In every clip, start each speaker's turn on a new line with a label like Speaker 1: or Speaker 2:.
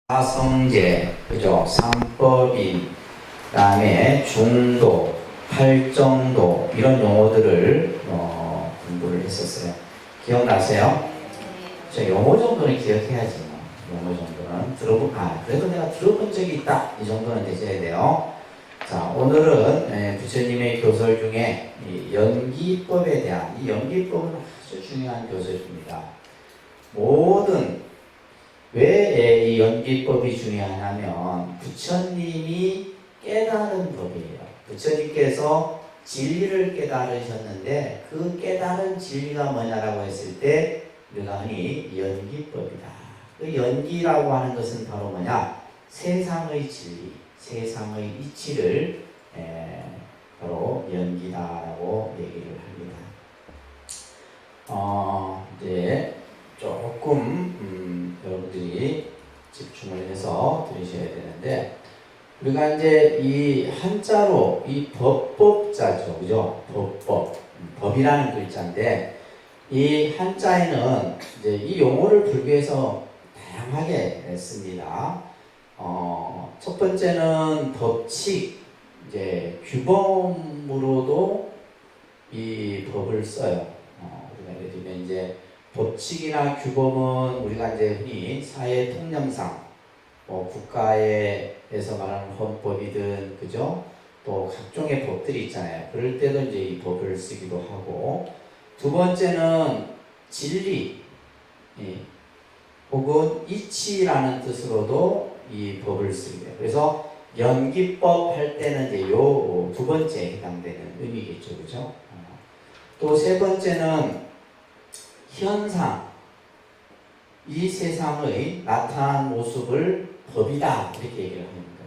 Speaker 1: 사성제, 그죠? 삼법인, 그다음에 중도, 팔정도 이런 용어들을 공부를 했었어요. 기억나세요? 저 용어 정도는 기억해야지. 용어 정도는 그래도 내가 들어본 적이 있다. 이 정도는 되셔야 돼요. 자, 오늘은 부처님의 교설 중에 이 연기법에 대한 이 연기법은 아주 중요한 교설입니다. 왜 이 연기법이 중요하냐면 부처님이 깨달은 법이에요. 부처님께서 진리를 깨달으셨는데 그 깨달은 진리가 뭐냐라고 했을 때 우리가 흔히 연기법이다. 그 연기라고 하는 것은 바로 뭐냐? 세상의 진리, 세상의 이치를 바로 연기다라고 얘기를 합니다. 이제 조금 여러분들이 집중을 해서 들으셔야 되는데, 우리가 이제 이 한자로 이 법법자죠, 그죠? 법이라는 글자인데 이 한자에는 이제 이 용어를 불교에서 다양하게 씁니다. 첫 번째는 법칙, 이제 규범으로도 이 법을 써요. 우리가 예를 들면 이제 법칙이나 규범은 우리가 이제 흔히 사회 통념상 국가에서 말하는 헌법이든 그죠? 또 각종의 법들이 있잖아요. 그럴 때도 이제 이 법을 쓰기도 하고, 두 번째는 진리 혹은 이치라는 뜻으로도 이 법을 쓰게 돼요. 그래서 연기법 할 때는 이제 요 두 번째에 해당되는 의미겠죠, 그죠? 또 세 번째는 현상, 이 세상의 나타난 모습을 법이다 이렇게 얘기를 합니다.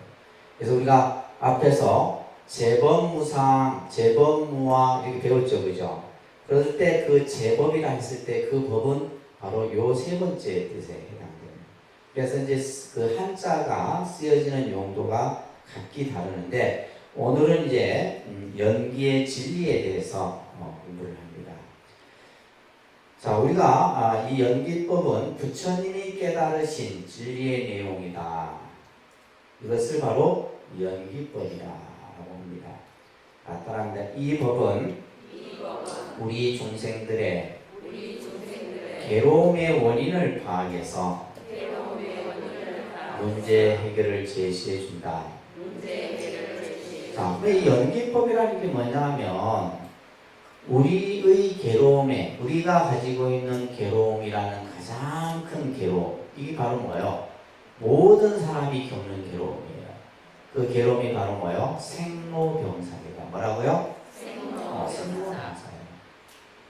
Speaker 1: 그래서 우리가 앞에서 재법무상, 재법무화 이렇게 배웠죠, 그죠? 그럴 때 그 재법이라 했을 때 그 법은 바로 요 세 번째 뜻에 해당됩니다. 그래서 이제 그 한자가 쓰여지는 용도가 각기 다르는데 오늘은 이제 연기의 진리에 대해서 공부를 합니다. 자, 우리가 이 연기법은 부처님이 깨달으신 진리의 내용이다. 이것을 바로 연기법이라고 합니다. 따라합니다. 이 법은 우리 중생들의 괴로움의 원인을 파악해서 문제 해결을 제시해 준다. 자, 이 연기법이라는 게 뭐냐면 우리의 괴로움에, 우리가 가지고 있는 괴로움이라는 가장 큰 괴로움, 이게 바로 뭐예요? 모든 사람이 겪는 괴로움이에요. 그 괴로움이 바로 뭐예요? 생로병사입니다. 뭐라고요? 생로병사예요.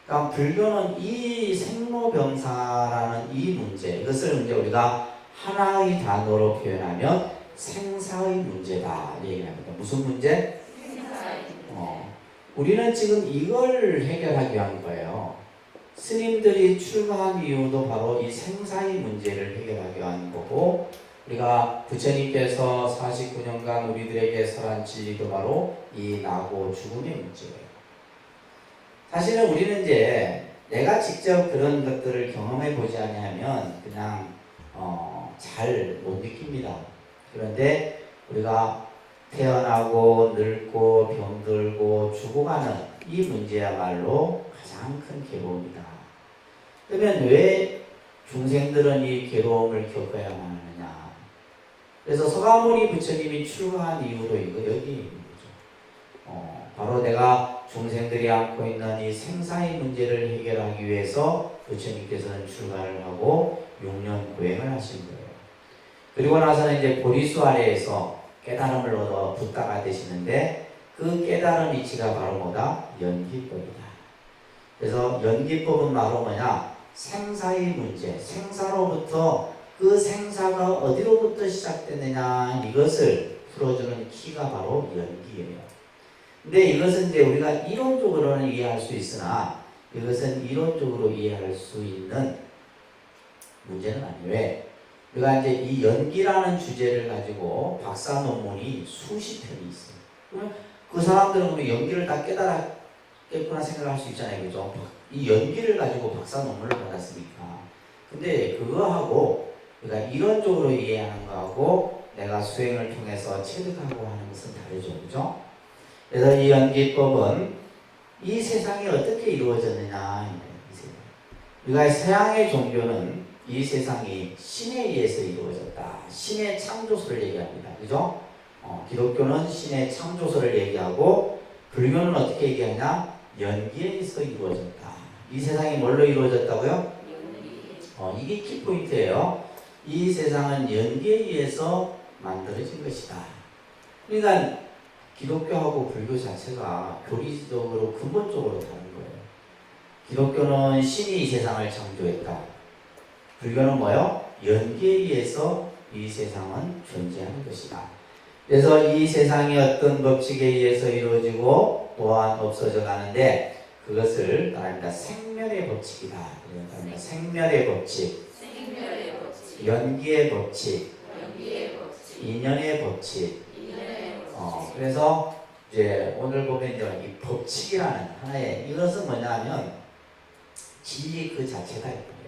Speaker 1: 그러니까 불교는 이 생로병사라는 이 문제, 이것을 이제 우리가 하나의 단어로 표현하면 생사의 문제다 얘기합니다. 무슨 문제? 우리는 지금 이걸 해결하기 위한 거예요. 스님들이 출가한 이유도 바로 이 생사의 문제를 해결하기 위한 거고, 우리가 부처님께서 49년간 우리들에게 설한 진리도 바로 이 나고 죽음의 문제예요. 사실은 우리는 이제 내가 직접 그런 것들을 경험해 보지 않으면 그냥 잘 못 느낍니다. 그런데 우리가 태어나고 늙고 병들고 죽어가는 이 문제야말로 가장 큰 괴로움이다. 그러면 왜 중생들은 이 괴로움을 겪어야만 하느냐? 그래서 서가모니 부처님이 출가한 이유도 여기 있는 거죠. 바로 내가 중생들이 안고 있는 이 생사의 문제를 해결하기 위해서 부처님께서는 출가를 하고 6년 고행을 하신 거예요. 그리고 나서는 이제 보리수 아래에서 깨달음을 얻어 붓다가 되시는데 그 깨달음 이치가 바로 뭐다? 연기법이다. 그래서 연기법은 바로 뭐냐? 생사의 문제, 생사로부터 그 생사가 어디로부터 시작되느냐 이것을 풀어주는 키가 바로 연기예요. 근데 이것은 이제 우리가 이론적으로는 이해할 수 있으나 이것은 이론적으로 이해할 수 있는 문제는 아니에요. 왜? 우리가 이제 이 연기라는 주제를 가지고 박사 논문이 수십 편이 있어요. 그 사람들은 우리 연기를 다 깨달았겠구나 생각할 수 있잖아요, 그죠? 이 연기를 가지고 박사 논문을 받았으니까. 근데 그거하고 그러니까 이론적으로 이해하는 거하고 내가 수행을 통해서 체득하고 하는 것은 다르죠. 그죠? 그래서 이 연기법은 이 세상이 어떻게 이루어졌느냐. 우리가 서양의 종교는 이 세상이 신에 의해서 이루어졌다. 신의 창조소를 얘기합니다. 그죠? 기독교는 신의 창조소를 얘기하고 불교는 어떻게 얘기하냐? 연기에 의해서 이루어졌다. 이 세상이 뭘로 이루어졌다고요? 이게 키포인트예요. 이 세상은 연기에 의해서 만들어진 것이다. 그러니까 기독교하고 불교 자체가 교리적으로 근본적으로 다른 거예요. 기독교는 신이 이 세상을 창조했다. 불교는 뭐요? 연기에 의해서 이 세상은 존재하는 것이다. 그래서 이 세상이 어떤 법칙에 의해서 이루어지고 또한 없어져 가는데 그것을 말합니다. 생멸의 법칙이다. 그러니까 생멸의 법칙, 연기의 법칙, 인연의 법칙. 그래서 이제 오늘 보면 이제 이 법칙이라는 하나의 이것은 뭐냐면 진리 그 자체가 있고요.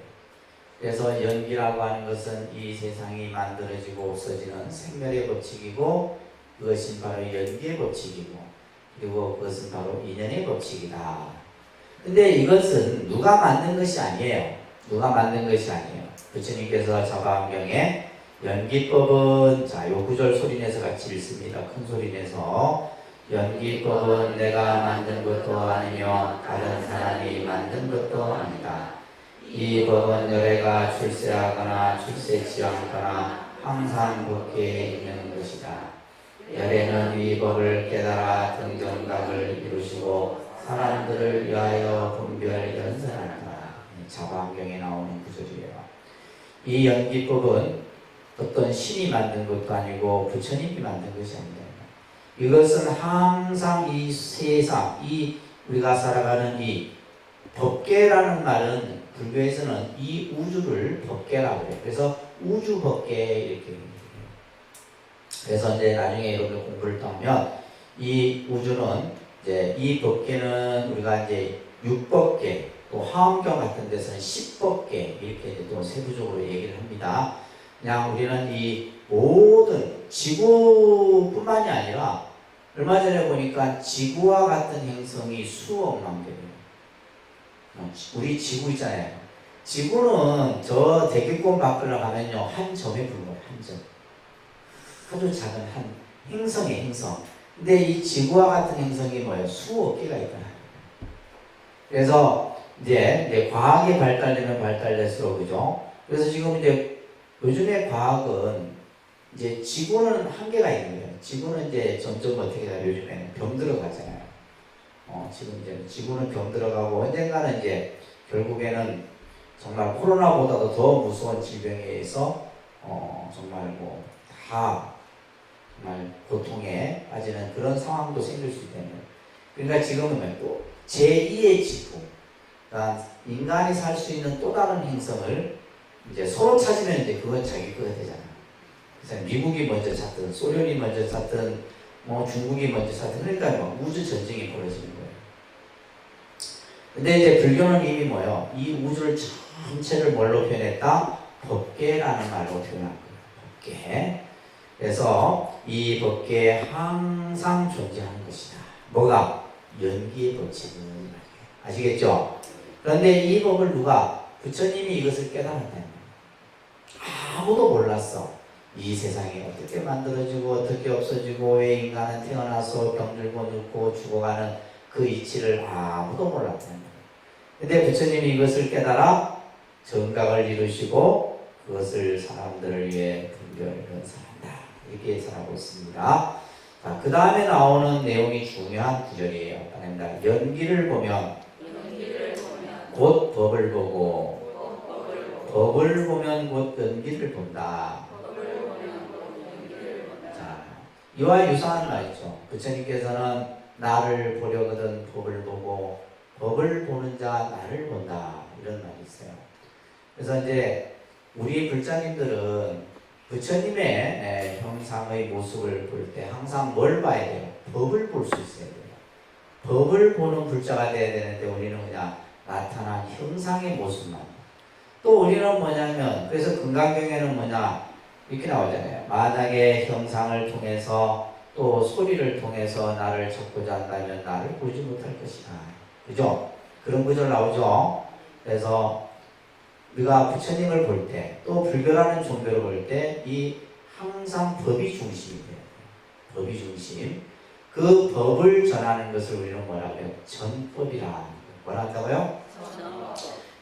Speaker 1: 그래서 연기라고 하는 것은 이 세상이 만들어지고 없어지는 생멸의 법칙이고 그것이 바로 연기의 법칙이고 그리고 그것은 바로 인연의 법칙이다. 근데 이것은 누가 만든 것이 아니에요. 누가 만든 것이 아니에요. 부처님께서 자바안경에 연기법은 요 구절 소리내서 같이 읽습니다. 큰 소리내서 연기법은 내가 만든 것도 아니며 다른 사람이 만든 것도 아니다. 이 법은 열애가 출세하거나 출세치 않거나 항상 법계에 있는 것이다. 열애는 이 법을 깨달아 등정각을 이루시고 사람들을 위하여 분별 연설한다. 자바안경에 나오는 구절이에요. 이 연기법은 어떤 신이 만든 것도 아니고 부처님이 만든 것이 아니다. 이것은 항상 이 세상, 이 우리가 살아가는 이 법계라는 말은 불교에서는 이 우주를 법계라고 해요. 그래서 우주 법계 이렇게 얘기해요. 그래서 이제 나중에 여러분 공부를 또 하면 이 우주는 이제 이 법계는 우리가 이제 육법계 또 화엄경 같은 데서는 십법계 이렇게 또 세부적으로 얘기를 합니다. 그냥 우리는 이 모든 지구뿐만이 아니라 얼마 전에 보니까 지구와 같은 행성이 수억만 개예요. 우리 지구 있잖아요. 지구는 저 대기권 밖으로 가면요 한 점에 불과해요. 한 점. 아주 작은 한 행성의 행성. 근데 이 지구와 같은 행성이 뭐예요? 수억 개가 있잖아요. 그래서 이제 과학이 발달되면 발달될수록 그죠? 그래서 지금 이제 요즘의 과학은 이제 지구는 한계가 있는 거예요. 지구는 이제 점점 어떻게 해요? 요즘에는 병들어 가잖아요. 지금 이제 지구는 병들어가고 언젠가는 이제 결국에는 정말 코로나보다도 더 무서운 질병에 의해서 정말 뭐 다 정말 고통에 빠지는 그런 상황도 생길 수 있다는 거예요. 그러니까 지금은 또 제2의 지구, 그러니까 인간이 살 수 있는 또 다른 행성을 이제 서로 찾으면 이제 그건 자기 거가 되잖아요. 그래서 미국이 먼저 찾든 소련이 먼저 찾든 뭐 중국이 먼저 찾든 그러니까 뭐 우주 전쟁이 벌어지는 거예요. 근데 이제 불교는 이미 뭐예요? 이 우주를 전체를 뭘로 표현했다? 법계라는 말로 표현한 거예요. 법계. 그래서 이 법계에 항상 존재하는 것이다. 뭐가? 연기의 법칙은 아시겠죠? 그런데 이 법을 누가? 부처님이 이것을 깨달았다는 거예요. 아무도 몰랐어. 이 세상이 어떻게 만들어지고 어떻게 없어지고 왜 인간은 태어나서 병들고 늙고 죽어가는 그 이치를 아무도 몰랐다는 거예요. 근데 부처님이 이것을 깨달아 정각을 이루시고 그것을 사람들을 위해 분별을 연설한다. 이렇게 예설하고 있습니다. 자, 그 다음에 나오는 내용이 중요한 구절이에요. 연기를 보면 곧 법을 보고 법을 보면 곧 연기를 본다. 자, 이와 유사한 말이죠. 부처님께서는 나를 보려거든 법을 보고 법을 보는 자 나를 본다. 이런 말이 있어요. 그래서 이제 우리 불자님들은 부처님의 형상의 모습을 볼 때 항상 뭘 봐야 돼요? 법을 볼 수 있어야 돼요. 법을 보는 불자가 돼야 되는데 우리는 그냥 나타난 형상의 모습만. 또 우리는 뭐냐면, 그래서 금강경에는 뭐냐, 이렇게 나오잖아요. 만약에 형상을 통해서 또 소리를 통해서 나를 찾고자 한다면 나를 보지 못할 것이다. 그죠? 그런 구절 나오죠. 그래서 우리가 부처님을 볼 때, 또 불교라는 종교를 볼 때, 이 항상 법이 중심이 돼요. 법이 중심. 그 법을 전하는 것을 우리는 뭐라고 해요? 전법이라. 뭐라 한다고요?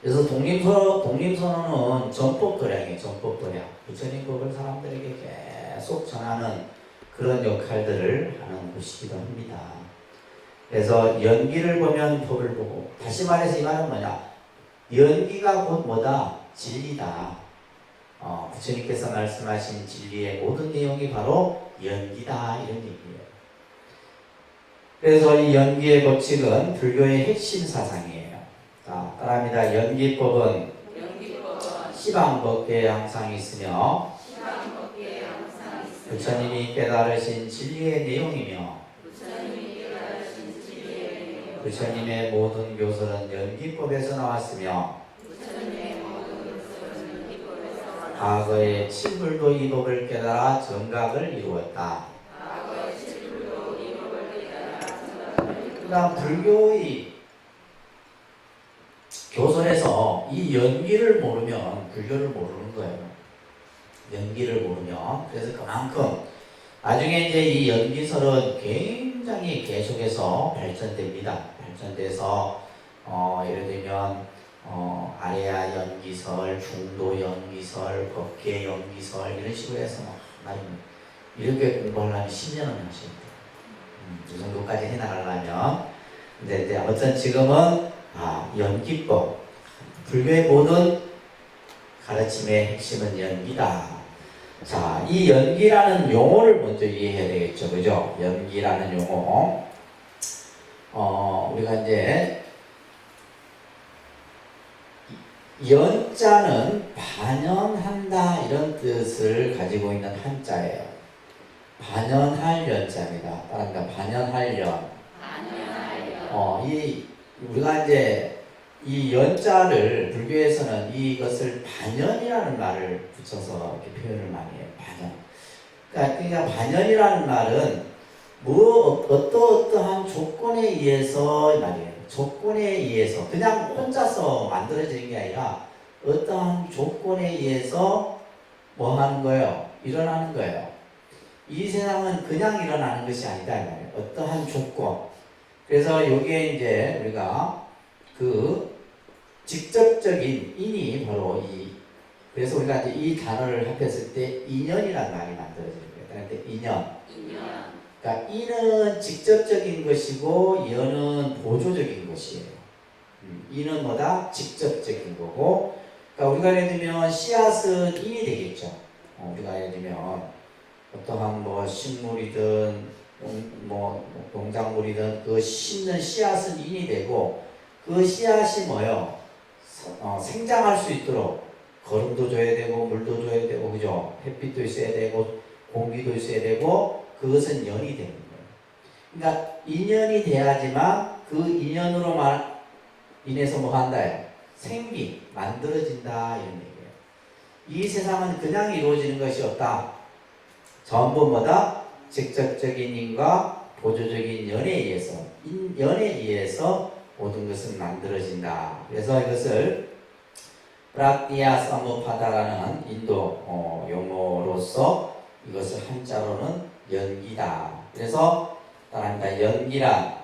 Speaker 1: 그래서 독립선언은 전법도량이에요. 전법도량. 부처님 법을 사람들에게 계속 전하는 그런 역할들을 하는 곳이기도 합니다. 그래서 연기를 보면 법을 보고, 다시 말해서 이 말은 뭐냐? 연기가 곧 뭐다? 진리다. 부처님께서 말씀하신 진리의 모든 내용이 바로 연기다, 이런 얘기예요. 그래서 이 연기의 법칙은 불교의 핵심 사상이에요. 자, 따라합니다. 연기법은 시방법계에 항상 있으며 부처님이 깨달으신 진리의 내용이며 부처님의 모든 교설은 연기법에서 나왔으며 과거에 친불도 이 법을 깨달아 정각을 이루었다. 그다음 불교의 교설에서 이 연기를 모르면 불교를 모르는 거예요. 연기를 모르면. 그래서 그만큼 나중에 이제 이 연기설은 굉장히 계속해서 발전됩니다. 발전돼서 예를 들면 아레아 연기설, 중도 연기설, 법계 연기설 이런 식으로 해서 막 이렇게 공부하려면 10년은 하셔야 돼요. 이 정도까지 해나가려면. 근데 이제 아무튼 지금은 연기법. 불교의 모든 가르침의 핵심은 연기다. 자, 이 연기라는 용어를 먼저 이해해야 되겠죠. 그죠? 연기라는 용어. 우리가 이제 연자는 반연한다 이런 뜻을 가지고 있는 한자예요. 반연할 연자입니다. 따라합니다. 반연할 연. 우리가 이제 이 연자를 불교에서는 이것을 반연이라는 말을 붙여서 이렇게 표현을 많이 해요. 반연. 그러니까 반연이라는 말은 어떠한 조건에 의해서 말이에요. 조건에 의해서 그냥 혼자서 만들어지는 게 아니라 어떠한 조건에 의해서 뭐 하는 거예요? 일어나는 거예요. 이 세상은 그냥 일어나는 것이 아니다 이 말이에요. 어떠한 조건. 그래서 여기에 이제 우리가 그 직접적인 인이 바로 그래서 우리가 이제 이 단어를 합했을 때 인연이라는 말이 만들어지는 거예요. 그런데 인연. 그러니까 인은 직접적인 것이고 연은 보조적인 것이에요. 인은 뭐다? 직접적인 거고. 그러니까 우리가 예를 들면 씨앗은 인이 되겠죠. 우리가 예를 들면 어떠한 뭐 식물이든 농작물이든 그 심는 씨앗은 인이 되고 그 씨앗이 뭐요? 생장할 수 있도록 거름도 줘야 되고 물도 줘야 되고 그죠? 햇빛도 있어야 되고 공기도 있어야 되고 그것은 연이 되는 거예요. 그러니까 인연이 돼야지만 그 인연으로 인해서 뭐 한다요? 생기, 만들어진다 이런 얘기예요. 이 세상은 그냥 이루어지는 것이 없다. 전부 뭐다? 직접적인 인과 보조적인 연에 의해서 연에 의해서 모든 것은 만들어진다. 그래서 이것을 프라티아 사무파다라는 인도 용어로서 이것을 한자로는 연기다. 그래서 따라합니다. 연기란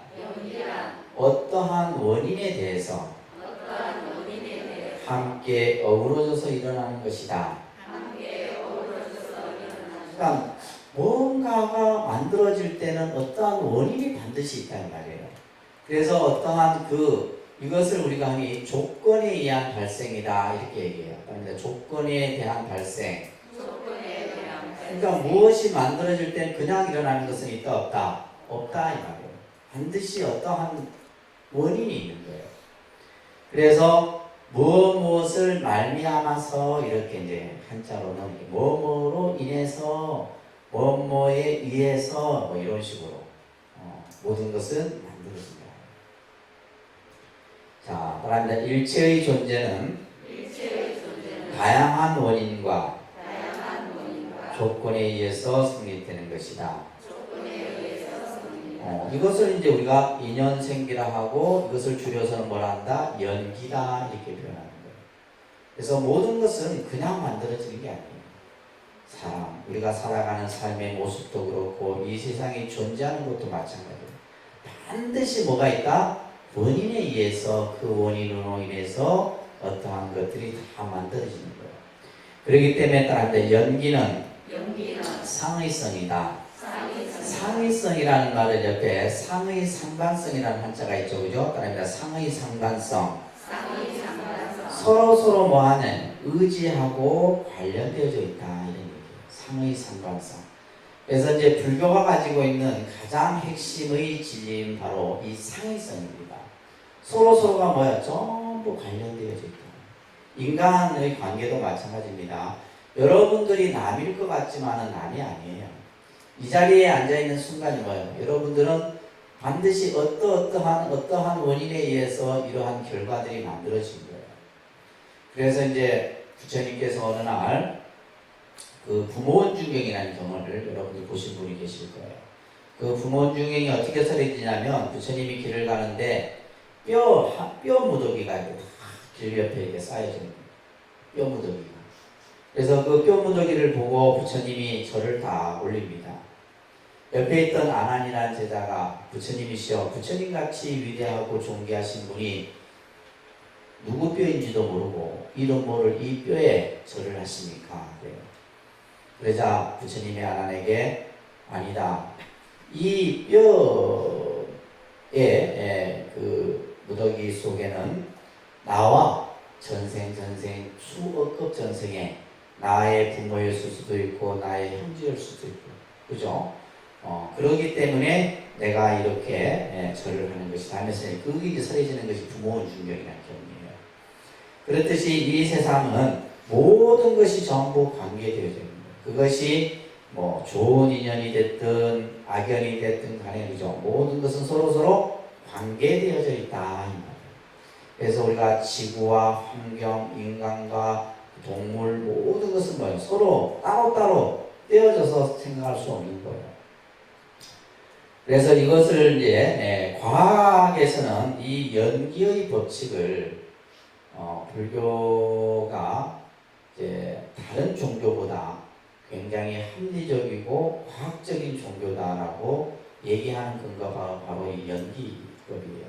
Speaker 1: 어떠한 원인에 대해서 함께 어우러져서 일어나는 것이다. 그러니까 뭔가가 만들어질 때는 어떠한 원인이 반드시 있다는 말이에요. 그래서 어떠한 이것을 우리가 하니 조건에 의한 발생이다 이렇게 얘기해요. 그러니까 조건에 대한 발생. 그러니까 무엇이 만들어질 때 그냥 일어나는 것은 있다 없다? 없다 이 말이에요. 반드시 어떠한 원인이 있는 거예요. 그래서 무엇을 말미암아서 이렇게 이제 한자로는 뭐뭐로 인해서 뭐뭐에 의해서 뭐 이런 식으로 모든 것은 만들어진다. 자, 따라합니다. 일체의 존재는 다양한 원인과 조건에 의해서 성립되는 것이다. 이것을 이제 우리가 인연생기라 하고 이것을 줄여서는 뭐라 한다? 연기다 이렇게 표현하는 거예요. 그래서 모든 것은 그냥 만들어지는 게 아니에요. 사람, 우리가 살아가는 삶의 모습도 그렇고 이 세상에 존재하는 것도 마찬가지예요. 반드시 뭐가 있다? 원인에 의해서 그 원인으로 인해서 어떠한 것들이 다 만들어지는 거예요. 그렇기 때문에 따라서 연기는 상의성이다. 상의성이라는 말을 옆에 상의 상관성이라는 한자가 있죠, 그죠? 따라합니다. 상의 상관성. 서로 뭐하는 의지하고 관련되어져 있다 이런 얘기예요. 상의 상관성. 그래서 이제 불교가 가지고 있는 가장 핵심의 진리는 바로 이 상의성입니다. 서로가 뭐야? 전부 관련되어져 있다. 인간의 관계도 마찬가지입니다. 여러분들이 남일 것 같지만은 남이 아니에요. 이 자리에 앉아있는 순간이 뭐예요? 여러분들은 반드시 어떠한 원인에 의해서 이러한 결과들이 만들어진 거예요. 그래서 이제 부처님께서 어느 날 그 부모원중경이라는 경험을 여러분들 보신 분이 계실 거예요. 그 부모원중경이 어떻게 설해지냐면 부처님이 길을 가는데 뼈 무더기가 길 옆에 이렇게 쌓여져 있는 뼈 무더기가. 그래서 그 뼈 무더기를 보고 부처님이 절을 다 올립니다. 옆에 있던 아난이라는 제자가 부처님이시여 부처님같이 위대하고 존귀하신 분이 누구 뼈인지도 모르고 이런 뭐를 이 뼈에 절을 하십니까? 그래요. 그러자 부처님이 아난에게 아니다. 이 뼈의 그 무더기 속에는 나와 전생 수억급 전생에 나의 부모였을 수도 있고 나의 형제일 수도 있고 그죠? 그러기 때문에 내가 이렇게 절을 하는 것이다 하면서 그게 설해지는 것이 부모원중경이라는 경이에요. 그렇듯이 이 세상은 모든 것이 전부 관계되어져 있는 거예요. 그것이 뭐 좋은 인연이 됐든 악연이 됐든 간에 그죠? 모든 것은 서로 관계되어져 있다 이 말이에요. 그래서 우리가 지구와 환경, 인간과 동물 모든 것은 뭐예요? 서로 따로따로 떼어져서 생각할 수 없는 거예요. 그래서 이것을 이제 과학에서는 이 연기의 법칙을 불교가 이제 다른 종교보다 굉장히 합리적이고 과학적인 종교다라고 얘기하는 근거가 바로 이 연기법이에요.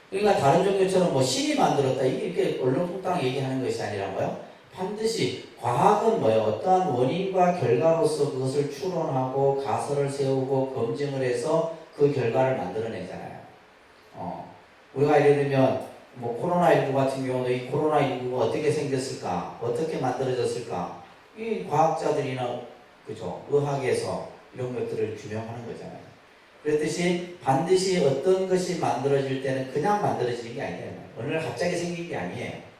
Speaker 1: 그러니까 다른 종교처럼 뭐 신이 만들었다 이렇게 얼렁뚱땅 얘기하는 것이 아니라 뭐요? 반드시 과학은 뭐예요? 어떠한 원인과 결과로서 그것을 추론하고 가설을 세우고 검증을 해서 그 결과를 만들어내잖아요. 우리가 예를 들면 뭐 코로나19 같은 경우도 이 코로나19가 어떻게 생겼을까? 어떻게 만들어졌을까? 이 과학자들이나 그죠? 의학에서 이런 것들을 규명하는 거잖아요. 그렇듯이 반드시 어떤 것이 만들어질 때는 그냥 만들어지는 게 아니에요. 어느 날 갑자기 생긴 게 아니에요.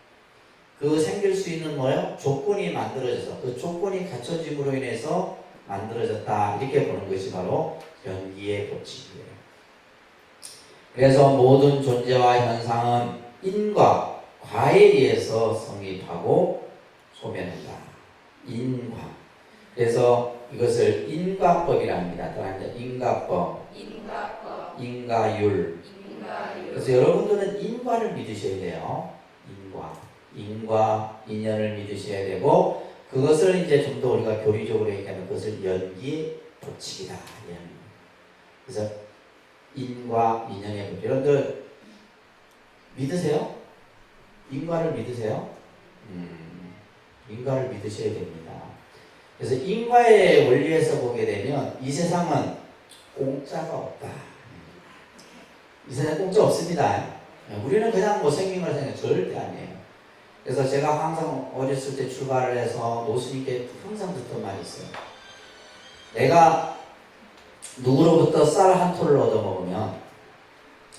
Speaker 1: 그 생길 수 있는 뭐예요? 조건이 만들어져서 그 조건이 갖춰짐으로 인해서 만들어졌다 이렇게 보는 것이 바로 연기의 법칙이에요. 그래서 모든 존재와 현상은 인과 과에 의해서 성립하고 소멸한다. 인과. 그래서 이것을 인과법이라 합니다. 또 한자 인과법, 인과율. 그래서 여러분들은 인과를 믿으셔야 돼요. 인과, 인연을 믿으셔야 되고 그것을 이제 좀 더 우리가 교리적으로 얘기하면 그것을 연기의 법칙이다. 그래서 인과, 인연의 법칙. 여러분들 믿으세요? 인과를 믿으세요? 인과를 믿으셔야 됩니다. 그래서 인과의 원리에서 보게 되면 이 세상은 공짜가 없다. 이 세상에 공짜 없습니다. 우리는 그냥 뭐 생긴 걸 생각 절대 아니에요. 그래서 제가 항상 어렸을 때 출발을 해서 노스님께 항상 듣던 말이 있어요. 내가 누구로부터 쌀 한 톨을 얻어먹으면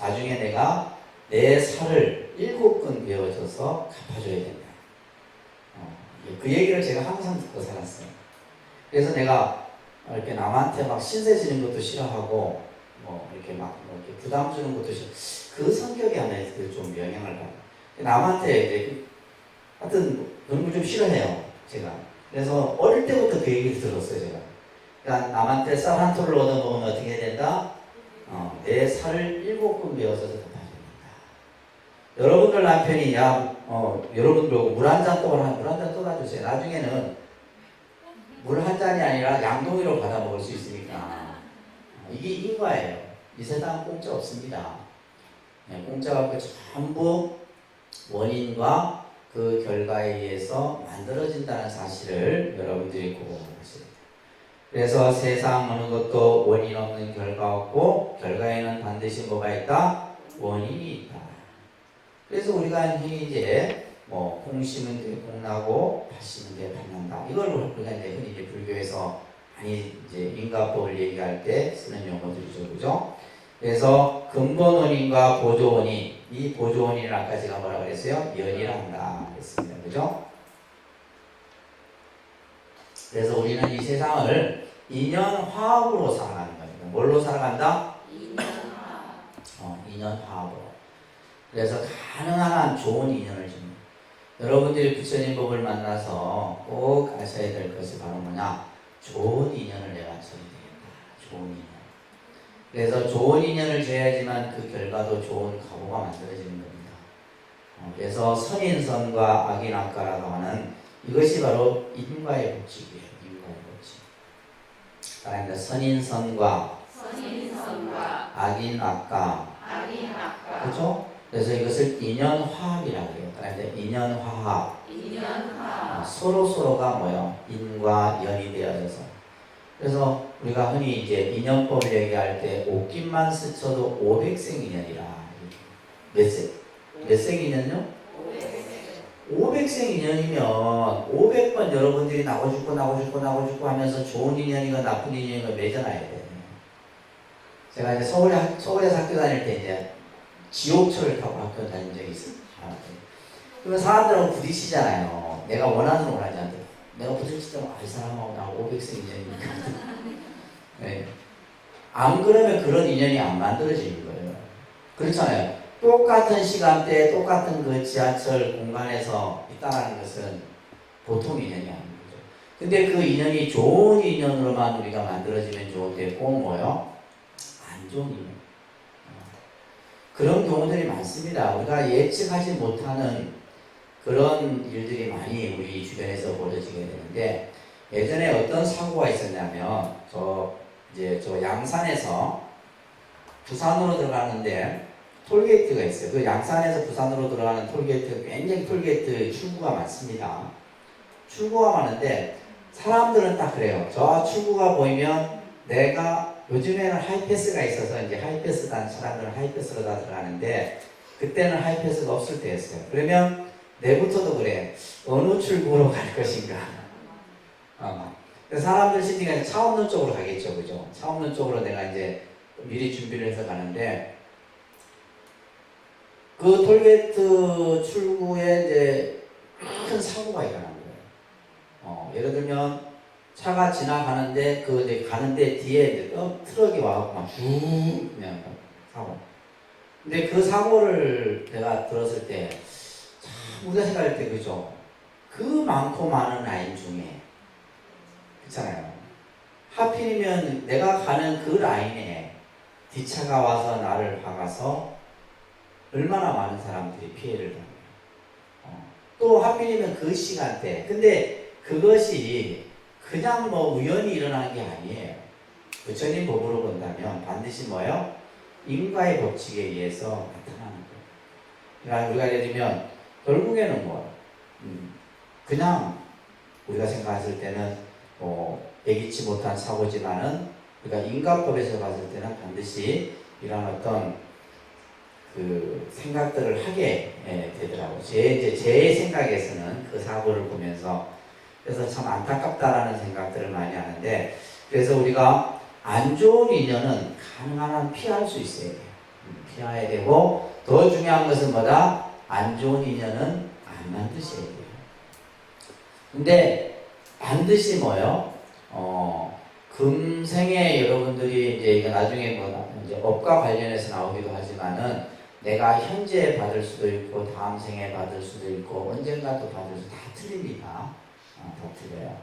Speaker 1: 나중에 내가 내 살을 7근 베어줘서 갚아줘야 된다. 그 얘기를 제가 항상 듣고 살았어요. 그래서 내가 이렇게 남한테 막 신세 지는 것도 싫어하고 뭐 이렇게 막 이렇게 부담 주는 것도 싫어. 그 성격이 하나 좀 영향을 받아요. 남한테 이제 하여튼 그런 걸 좀 싫어해요, 제가. 그래서 어릴 때부터 그 얘기를 들었어요, 제가. 그러니까 남한테 쌀 한 톨을 얻어먹으면 어떻게 해야 된다? 내 살을 7번 베어서 갚아야 된다. 여러분들 남편이 여러분들 보고 물 한 잔 떠다 주세요. 나중에는 물 한 잔이 아니라 양동이로 받아 먹을 수 있으니까. 이게 인과예요. 이 세상은 공짜 없습니다. 공짜가 전부 원인과 그 결과에 의해서 만들어진다는 사실을 여러분들이 고려하셔야 돼요. 그래서 세상 어느 것도 원인 없는 결과 없고 결과에는 반드시 뭐가 있다? 원인이 있다. 그래서 우리가 흔히 이제 콩 심은 게 콩 나고 팥 심은 게 팥 난다. 이걸 우리가 이제 흔히 이제 불교에서 많이 이제 인과법을 얘기할 때 쓰는 용어들이죠, 그죠? 그래서 근본 원인과 보조 원인, 이 보조 원인을 아까 제가 뭐라 그랬어요? 연이라 한다 그랬습니다, 그죠? 그래서 우리는 이 세상을 인연화합으로 살아가는 겁니다. 뭘로 살아간다? 인연화합으로. 그래서 가능한 한 좋은 인연을 줍니다. 여러분들이 부처님 법을 만나서 꼭 아셔야 될 것이 바로 뭐냐? 좋은 인연을 내가 줘야 되겠다. 좋은 인연. 그래서 좋은 인연을 줘야지만 그 결과도 좋은 가보가 만들어지는 겁니다. 그래서 선인선과 악인악과라고 하는 이것이 바로 인과의 법칙이에요. 인과의 법칙. 그러니까 선인선과 악인악과. 그렇죠? 그래서 이것을 인연화합이라고 해요. 그러니까 인연화합. 서로가 뭐요? 인과 연이 되어져서. 그래서 우리가 흔히 이제 인연법을 얘기할 때 옷깃만 스쳐도 500생 인연이라. 몇 생? 몇 생 인연요? 500생 인연이면 500번 여러분들이 나고 죽고 하면서 좋은 인연이건 나쁜 인연이건 맺어놔야 돼요. 제가 이제 서울에서 학교 다닐 때 이제 지옥철을 타고 학교 다닌 적이 있어요. 그러면 사람들하고 부딪히잖아요. 내가 원하든 원하지 않든. 내가 부딪히면 이 사람하고 나 500생 인연이니까. 네. 안 그러면 그런 인연이 안 만들어지는 거예요. 그렇잖아요. 똑같은 시간대에 똑같은 그 지하철 공간에서 있다는 것은 보통 인연이 아닌 거죠. 근데 그 인연이 좋은 인연으로만 우리가 만들어지면 좋은데 꼭 뭐요? 안 좋은 인연. 그런 경우들이 많습니다. 우리가 예측하지 못하는 그런 일들이 많이 우리 주변에서 벌어지게 되는데, 예전에 어떤 사고가 있었냐면 저 양산에서 부산으로 들어가는데 톨게이트가 있어요. 그 양산에서 부산으로 들어가는 톨게이트, 굉장히 톨게이트 출구가 많습니다. 출구가 많은데 사람들은 딱 그래요. 저 출구가 보이면 내가, 요즘에는 하이패스가 있어서 이제 하이패스 단 사람들은 하이패스로 다 들어가는데, 그때는 하이패스가 없을 때였어요. 그러면 내부터도 그래. 어느 출구로 갈 것인가. 사람들 심리가 차 없는 쪽으로 가겠죠, 그죠? 차 없는 쪽으로 내가 이제 미리 준비를 해서 가는데, 그 톨게이트 출구에 이제 큰 사고가 일어난 거예요. 예를 들면 차가 지나가는데 그 이제 가는데 뒤에 이제 트럭이 와서 막 쭉 그냥 사고. 근데 그 사고를 내가 들었을 때 참 우리가 생각할 때 그죠? 그 많고 많은 라인 중에 그렇잖아요. 하필이면 내가 가는 그 라인에 뒷차가 와서 나를 박아서 얼마나 많은 사람들이 피해를 당해요. 또 하필이면 그 시간대. 근데 그것이 그냥 뭐 우연히 일어난 게 아니에요. 부처님 법으로 본다면 반드시 뭐요? 인과의 법칙에 의해서 나타나는 거예요. 그러니까 우리가 예를 들면 결국에는 그냥 우리가 생각했을 때는 예기치 못한 사고지만은 우리가 인과법에서 봤을 때는 반드시 이런 어떤 그 생각들을 하게 되더라고요. 제 생각에서는 그 사고를 보면서 그래서 참 안타깝다라는 생각들을 많이 하는데, 그래서 우리가 안 좋은 인연은 가능한 한 피할 수 있어야 돼요. 피해야 되고, 더 중요한 것은 뭐다? 안 좋은 인연은 안 만드셔야 돼요. 근데 반드시 뭐요? 금생에 여러분들이 이제 이거 나중에 이제 업과 관련해서 나오기도 하지만은 내가 현재 받을 수도 있고 다음 생에 받을 수도 있고 언젠가 또 받을 수도 다 틀립니다. 다 틀려요.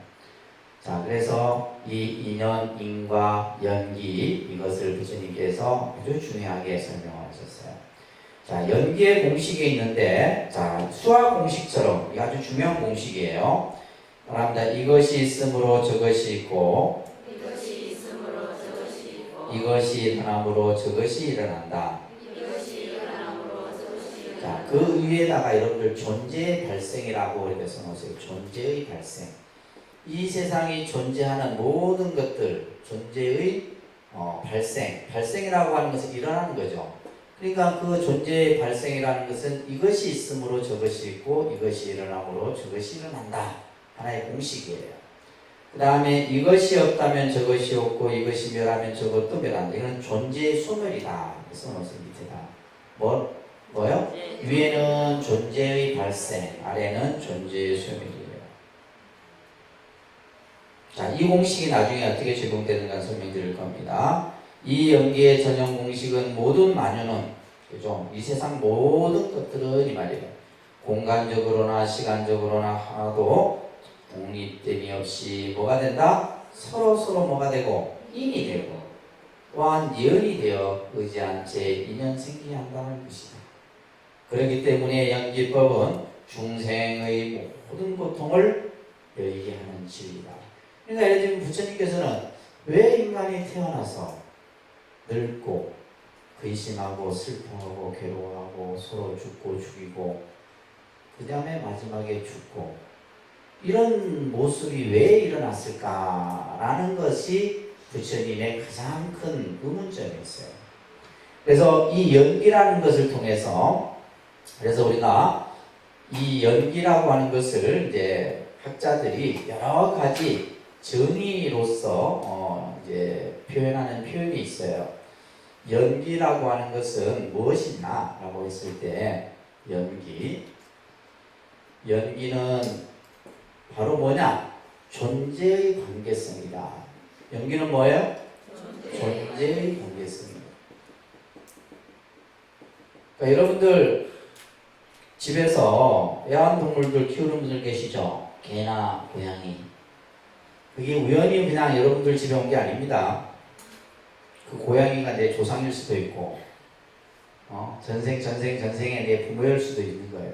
Speaker 1: 자, 그래서 이 인연, 인과, 연기 이것을 부처님께서 아주 중요하게 설명하셨어요. 자, 연기의 공식이 있는데, 자, 수학 공식처럼 이게 아주 중요한 공식이에요. 말합니다. 이것이 있으므로 저것이 있고, 이것이 일어남으로 저것이 일어난다. 자, 그 위에다가 여러분들 존재의 발생이라고 이렇게 써놓으세요. 존재의 발생. 이 세상이 존재하는 모든 것들, 존재의 발생이라고 하는 것은 일어나는 거죠. 그러니까 그 존재의 발생이라는 것은 이것이 있으므로 저것이 있고 이것이 일어남으로 저것이 일어난다. 하나의 공식이에요. 그 다음에 이것이 없다면 저것이 없고 이것이 멸하면 저것도 멸한다. 이건 존재의 소멸이다. 써놓으세요. 밑에다. 뭐요? 위에는 존재의 발생, 아래는 존재의 소멸이에요. 자, 이 공식이 나중에 어떻게 적용되는가 설명드릴 겁니다. 이 연기의 전형 공식은 모든 만유는, 그죠? 이 세상 모든 것들은 이 말이에요. 공간적으로나 시간적으로나 하나도 독립됨이 없이 뭐가 된다? 서로 뭐가 되고 인이 되고 또한 예언이 되어 의지한 채 인연 생기게 한다는 것이다. 그렇기 때문에 연기법은 중생의 모든 고통을 여의게 하는 진리다. 그러니까 예를 들면 부처님께서는 왜 인간이 태어나서 늙고 근심하고 슬퍼하고 괴로워하고 서로 죽고 죽이고 그 다음에 마지막에 죽고 이런 모습이 왜 일어났을까라는 것이 부처님의 가장 큰 의문점이었어요. 그래서 이 연기라는 것을 통해서 그래서 우리가 이 연기라고 하는 것을 이제 학자들이 여러 가지 정의로서 이제 표현하는 표현이 있어요. 연기라고 하는 것은 무엇이냐라고 했을 때 연기는 바로 뭐냐? 존재의 관계성이다. 연기는 뭐예요? 존재의 관계성입니다. 그러니까 여러분들 집에서 애완동물들 키우는 분들 계시죠? 개나 고양이. 그게 우연히 그냥 여러분들 집에 온 게 아닙니다. 그 고양이가 내 조상일 수도 있고 전생에 내 부모일 수도 있는 거예요.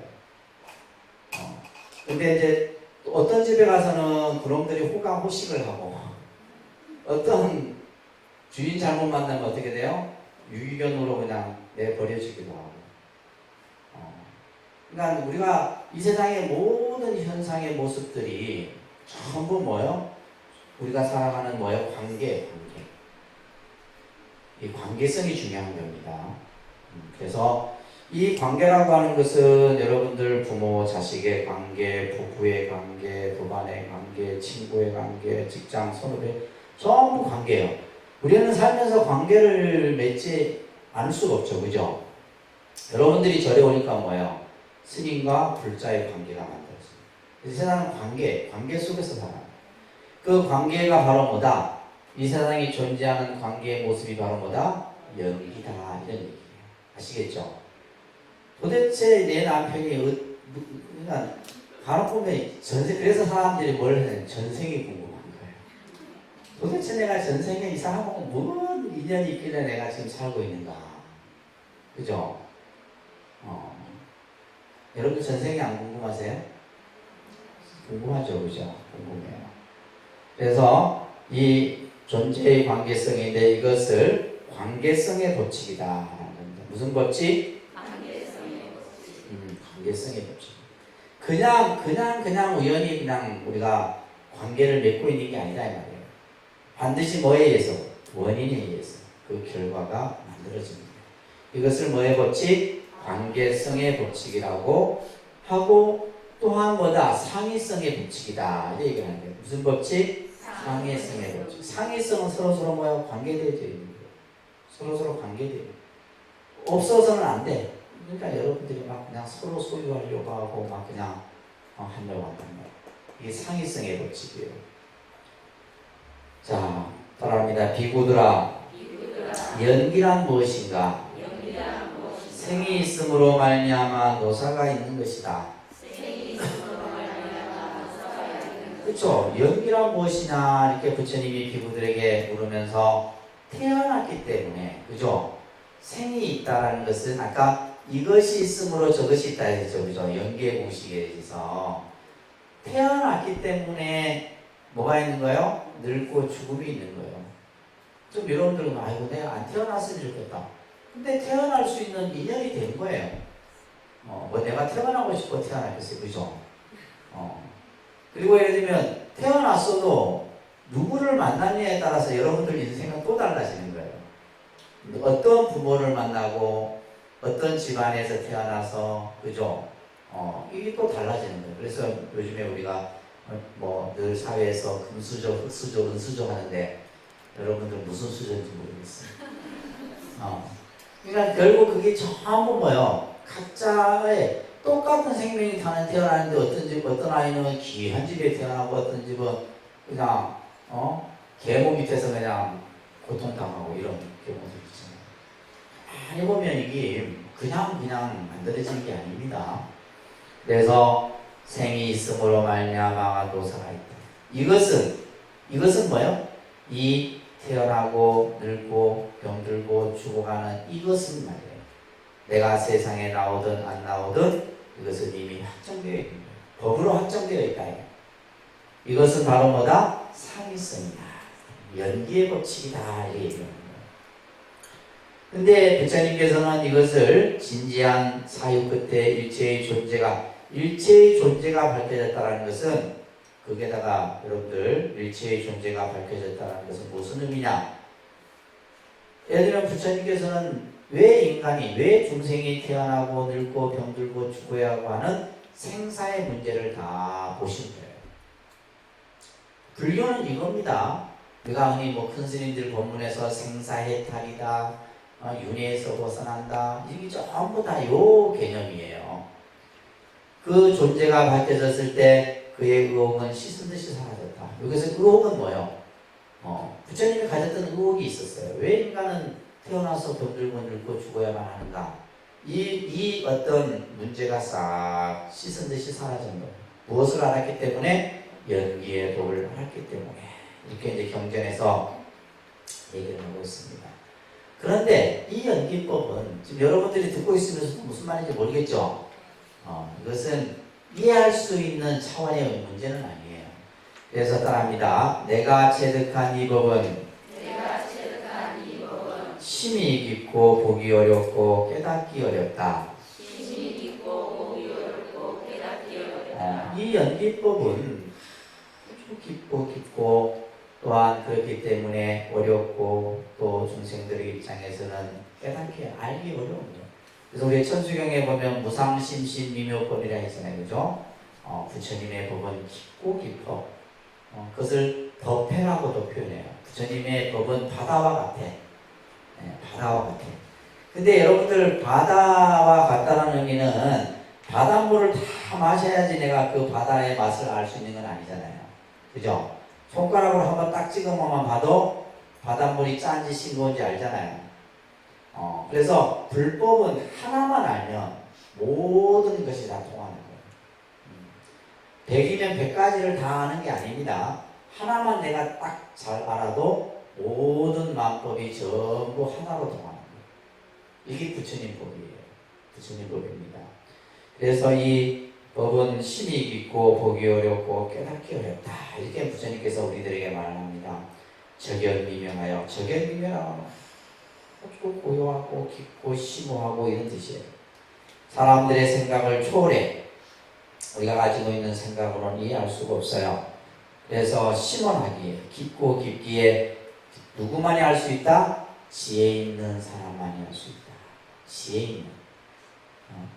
Speaker 1: 근데 이제 어떤 집에 가서는 그놈들이 호강호식을 하고 어떤 주인 잘못 만나면 어떻게 돼요? 유기견으로 그냥 내버려지기도 하고 그러니까 우리가 이 세상의 모든 현상의 모습들이 전부 뭐예요? 우리가 살아가는 뭐예요? 관계. 이 관계성이 중요한 겁니다. 그래서 이 관계라고 하는 것은 여러분들 부모, 자식의 관계, 부부의 관계, 부반의 관계, 친구의 관계, 직장, 선후배 전부 관계예요. 우리는 살면서 관계를 맺지 않을 수가 없죠. 그죠? 여러분들이 절에 오니까 뭐예요? 스님과 불자의 관계가 만들어져요. 이 세상은 관계 속에서 살아요. 그 관계가 바로 뭐다? 이 세상에 존재하는 관계의 모습이 바로 뭐다? 연기다. 이런 얘기예요. 아시겠죠? 도대체 내 남편이 그러니까 간혹 보면 그래서 사람들이 뭘 해요? 전생이 궁금한 거예요. 도대체 내가 전생에 이 사람하고 뭔 인연이 있길래 내가 지금 살고 있는가? 그죠? 여러분 전생이 안 궁금하세요? 궁금하죠, 그죠? 궁금해요. 그래서 이 존재의 관계성인데 이것을 관계성의 법칙이다 하는 겁니다. 무슨 법칙? 관계성의 법칙. 그냥 우연히 그냥 우리가 관계를 맺고 있는 게 아니다 이 말이에요. 반드시 뭐에 의해서? 원인에 의해서 그 결과가 만들어집니다. 이것을 뭐의 법칙? 관계성의 법칙이라고 하고 또한 뭐다? 상의성의 법칙이다. 이렇게 얘기를 하는 거예요. 무슨 법칙? 상의성의 법칙. 상의성은 서로 뭐야? 관계되어 있는 거예요. 서로 관계돼요. 없어서는 안 돼. 그러니까 여러분들이 막 그냥 서로 소유하려고 하고 막 그냥 하려고 한단 말이에요. 이게 상의성의 법칙이에요. 자, 따라합니다. 비구들아, 연기란 무엇인가? 생이 있음으로 말미암아 노사가 있는 것이다. 그렇죠. 연기란 무엇이냐 이렇게 부처님이 비구들에게 물으면서 태어났기 때문에 그죠. 생이 있다라는 것은 아까 이것이 있으므로 저것이 있다 했죠. 그죠. 연기의 공식에 있어서 태어났기 때문에 뭐가 있는 거예요? 늙고 죽음이 있는 거예요. 좀 여러분들은 아이고 내가 안 태어났으면 좋겠다. 근데 태어날 수 있는 인연이 된 거예요. 뭐 내가 태어나고 싶어 태어났겠어요. 그죠? 그리고 예를 들면 태어났어도 누구를 만났냐에 따라서 여러분들 인생은 또 달라지는 거예요. 어떤 부모를 만나고 어떤 집안에서 태어나서 그죠? 이게 또 달라지는 거예요. 그래서 요즘에 우리가 뭐 늘 사회에서 금수저, 흑수저, 은수저 하는데 여러분들 무슨 수저인지 모르겠어요. 그러니까 결국 그게 전부 뭐예요? 각자의 똑같은 생명이 태어나는데 어떤 집, 어떤 아이는 귀한 집에 태어나고 어떤 집은 그냥 계모 밑에서 그냥 고통당하고 이런 경우도 있잖아요. 많이 보면 이게 그냥 만들어진 게 아닙니다. 그래서 생이 있음으로 말미암아 노사가 있다. 이것은 뭐예요? 이 태어나고 늙고 병들고 죽어가는 이것은 말이에요. 내가 세상에 나오든 안 나오든 이것은 이미 확정되어 있는 거예요. 법으로 확정되어 있다. 이것은 바로 뭐다? 상이성이다. 연기의 법칙이다. 이렇게 얘기하는 거예요. 근데 부처님께서는 이것을 진지한 사유 끝에 일체의 존재가 밝혀졌다는 것은 거기에다가 여러분들 일체의 존재가 밝혀졌다는 것은 무슨 의미냐? 예를 들면 부처님께서는 왜 중생이 태어나고 늙고 병들고 죽어야 하고 하는 생사의 문제를 다 보신 거예요. 불교는 이겁니다. 우리가 흔히 큰 스님들 법문에서 생사해탈이다, 윤회에서 벗어난다, 이게 전부 다 요 개념이에요. 그 존재가 밝혀졌을 때 그의 의혹은 씻은 듯이 사라졌다. 여기서 의혹은 뭐예요? 부처님이 가졌던 의혹이 있었어요. 왜 인간은 태어나서 병들고 늙고 죽어야만 하는가? 이 어떤 문제가 싹 씻은 듯이 사라진 거예요. 무엇을 알았기 때문에? 연기의 법을 알았기 때문에. 이렇게 이제 경전에서 얘기를 하고 있습니다. 그런데 이 연기법은 지금 여러분들이 듣고 있으면서 무슨 말인지 모르겠죠? 이것은 이해할 수 있는 차원의 문제는 아니에요. 그래서 따라합니다. 내가 체득한 이 법은 심히 깊고 보기 어렵고 깨닫기 어렵다. 이 연기법은 아주 깊고 또한 그렇기 때문에 어렵고 또 중생들의 입장에서는 깨닫기 알기 어려운 거예요. 그래서 우리 천수경에 보면 무상심신미묘법이라 했잖아요. 그죠? 부처님의 법은 깊고 깊어. 그것을 덮해라고도 표현해요. 부처님의 법은 바다와 같아. 바다와 같아. 근데 여러분들 바다와 같다는 의미는 바닷물을 다 마셔야지 내가 그 바다의 맛을 알 수 있는 건 아니잖아요. 그죠? 손가락으로 한번 딱 찍어만 봐도 바닷물이 짠지 싱거운지 알잖아요. 그래서 불법은 하나만 알면 모든 것이 다 통하는 거예요. 100이면 100가지를 다 아는 게 아닙니다. 하나만 내가 딱 잘 알아도 모든 마법이 전부 하나로 통하는 거예요. 이게 부처님 법이에요. 부처님 법입니다. 그래서 이 법은 심히 깊고 보기 어렵고 깨닫기 어렵다. 이렇게 부처님께서 우리들에게 말합니다. 적연미명하여, 적연미명하여 아주 고요하고 깊고 심오하고 이런 뜻이에요. 사람들의 생각을 초월해 우리가 가지고 있는 생각으로는 이해할 수가 없어요. 그래서 심원하기에 깊고 깊기에 누구만이 알 수 있다? 지혜 있는 사람만이 알 수 있다. 지혜 있는.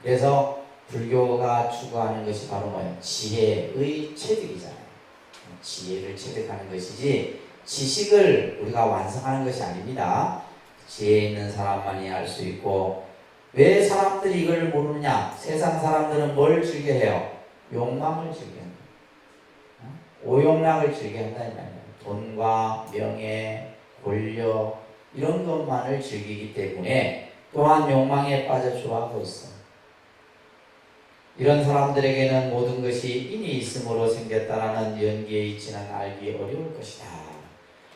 Speaker 1: 그래서 불교가 추구하는 것이 바로 뭐예요? 지혜의 체득이잖아요. 지혜를 체득하는 것이지 지식을 우리가 완성하는 것이 아닙니다. 지혜 있는 사람만이 알 수 있고, 왜 사람들이 이걸 모르느냐? 세상 사람들은 뭘 즐겨해요? 욕망을 즐겨합니다. 오욕락을 즐겨한다는 말이에요. 돈과 명예, 권력 이런 것만을 즐기기 때문에 또한 욕망에 빠져 좋아하고 있어. 이런 사람들에게는 모든 것이 인이 있음으로 생겼다라는 연기의 이치는 알기 어려울 것이다.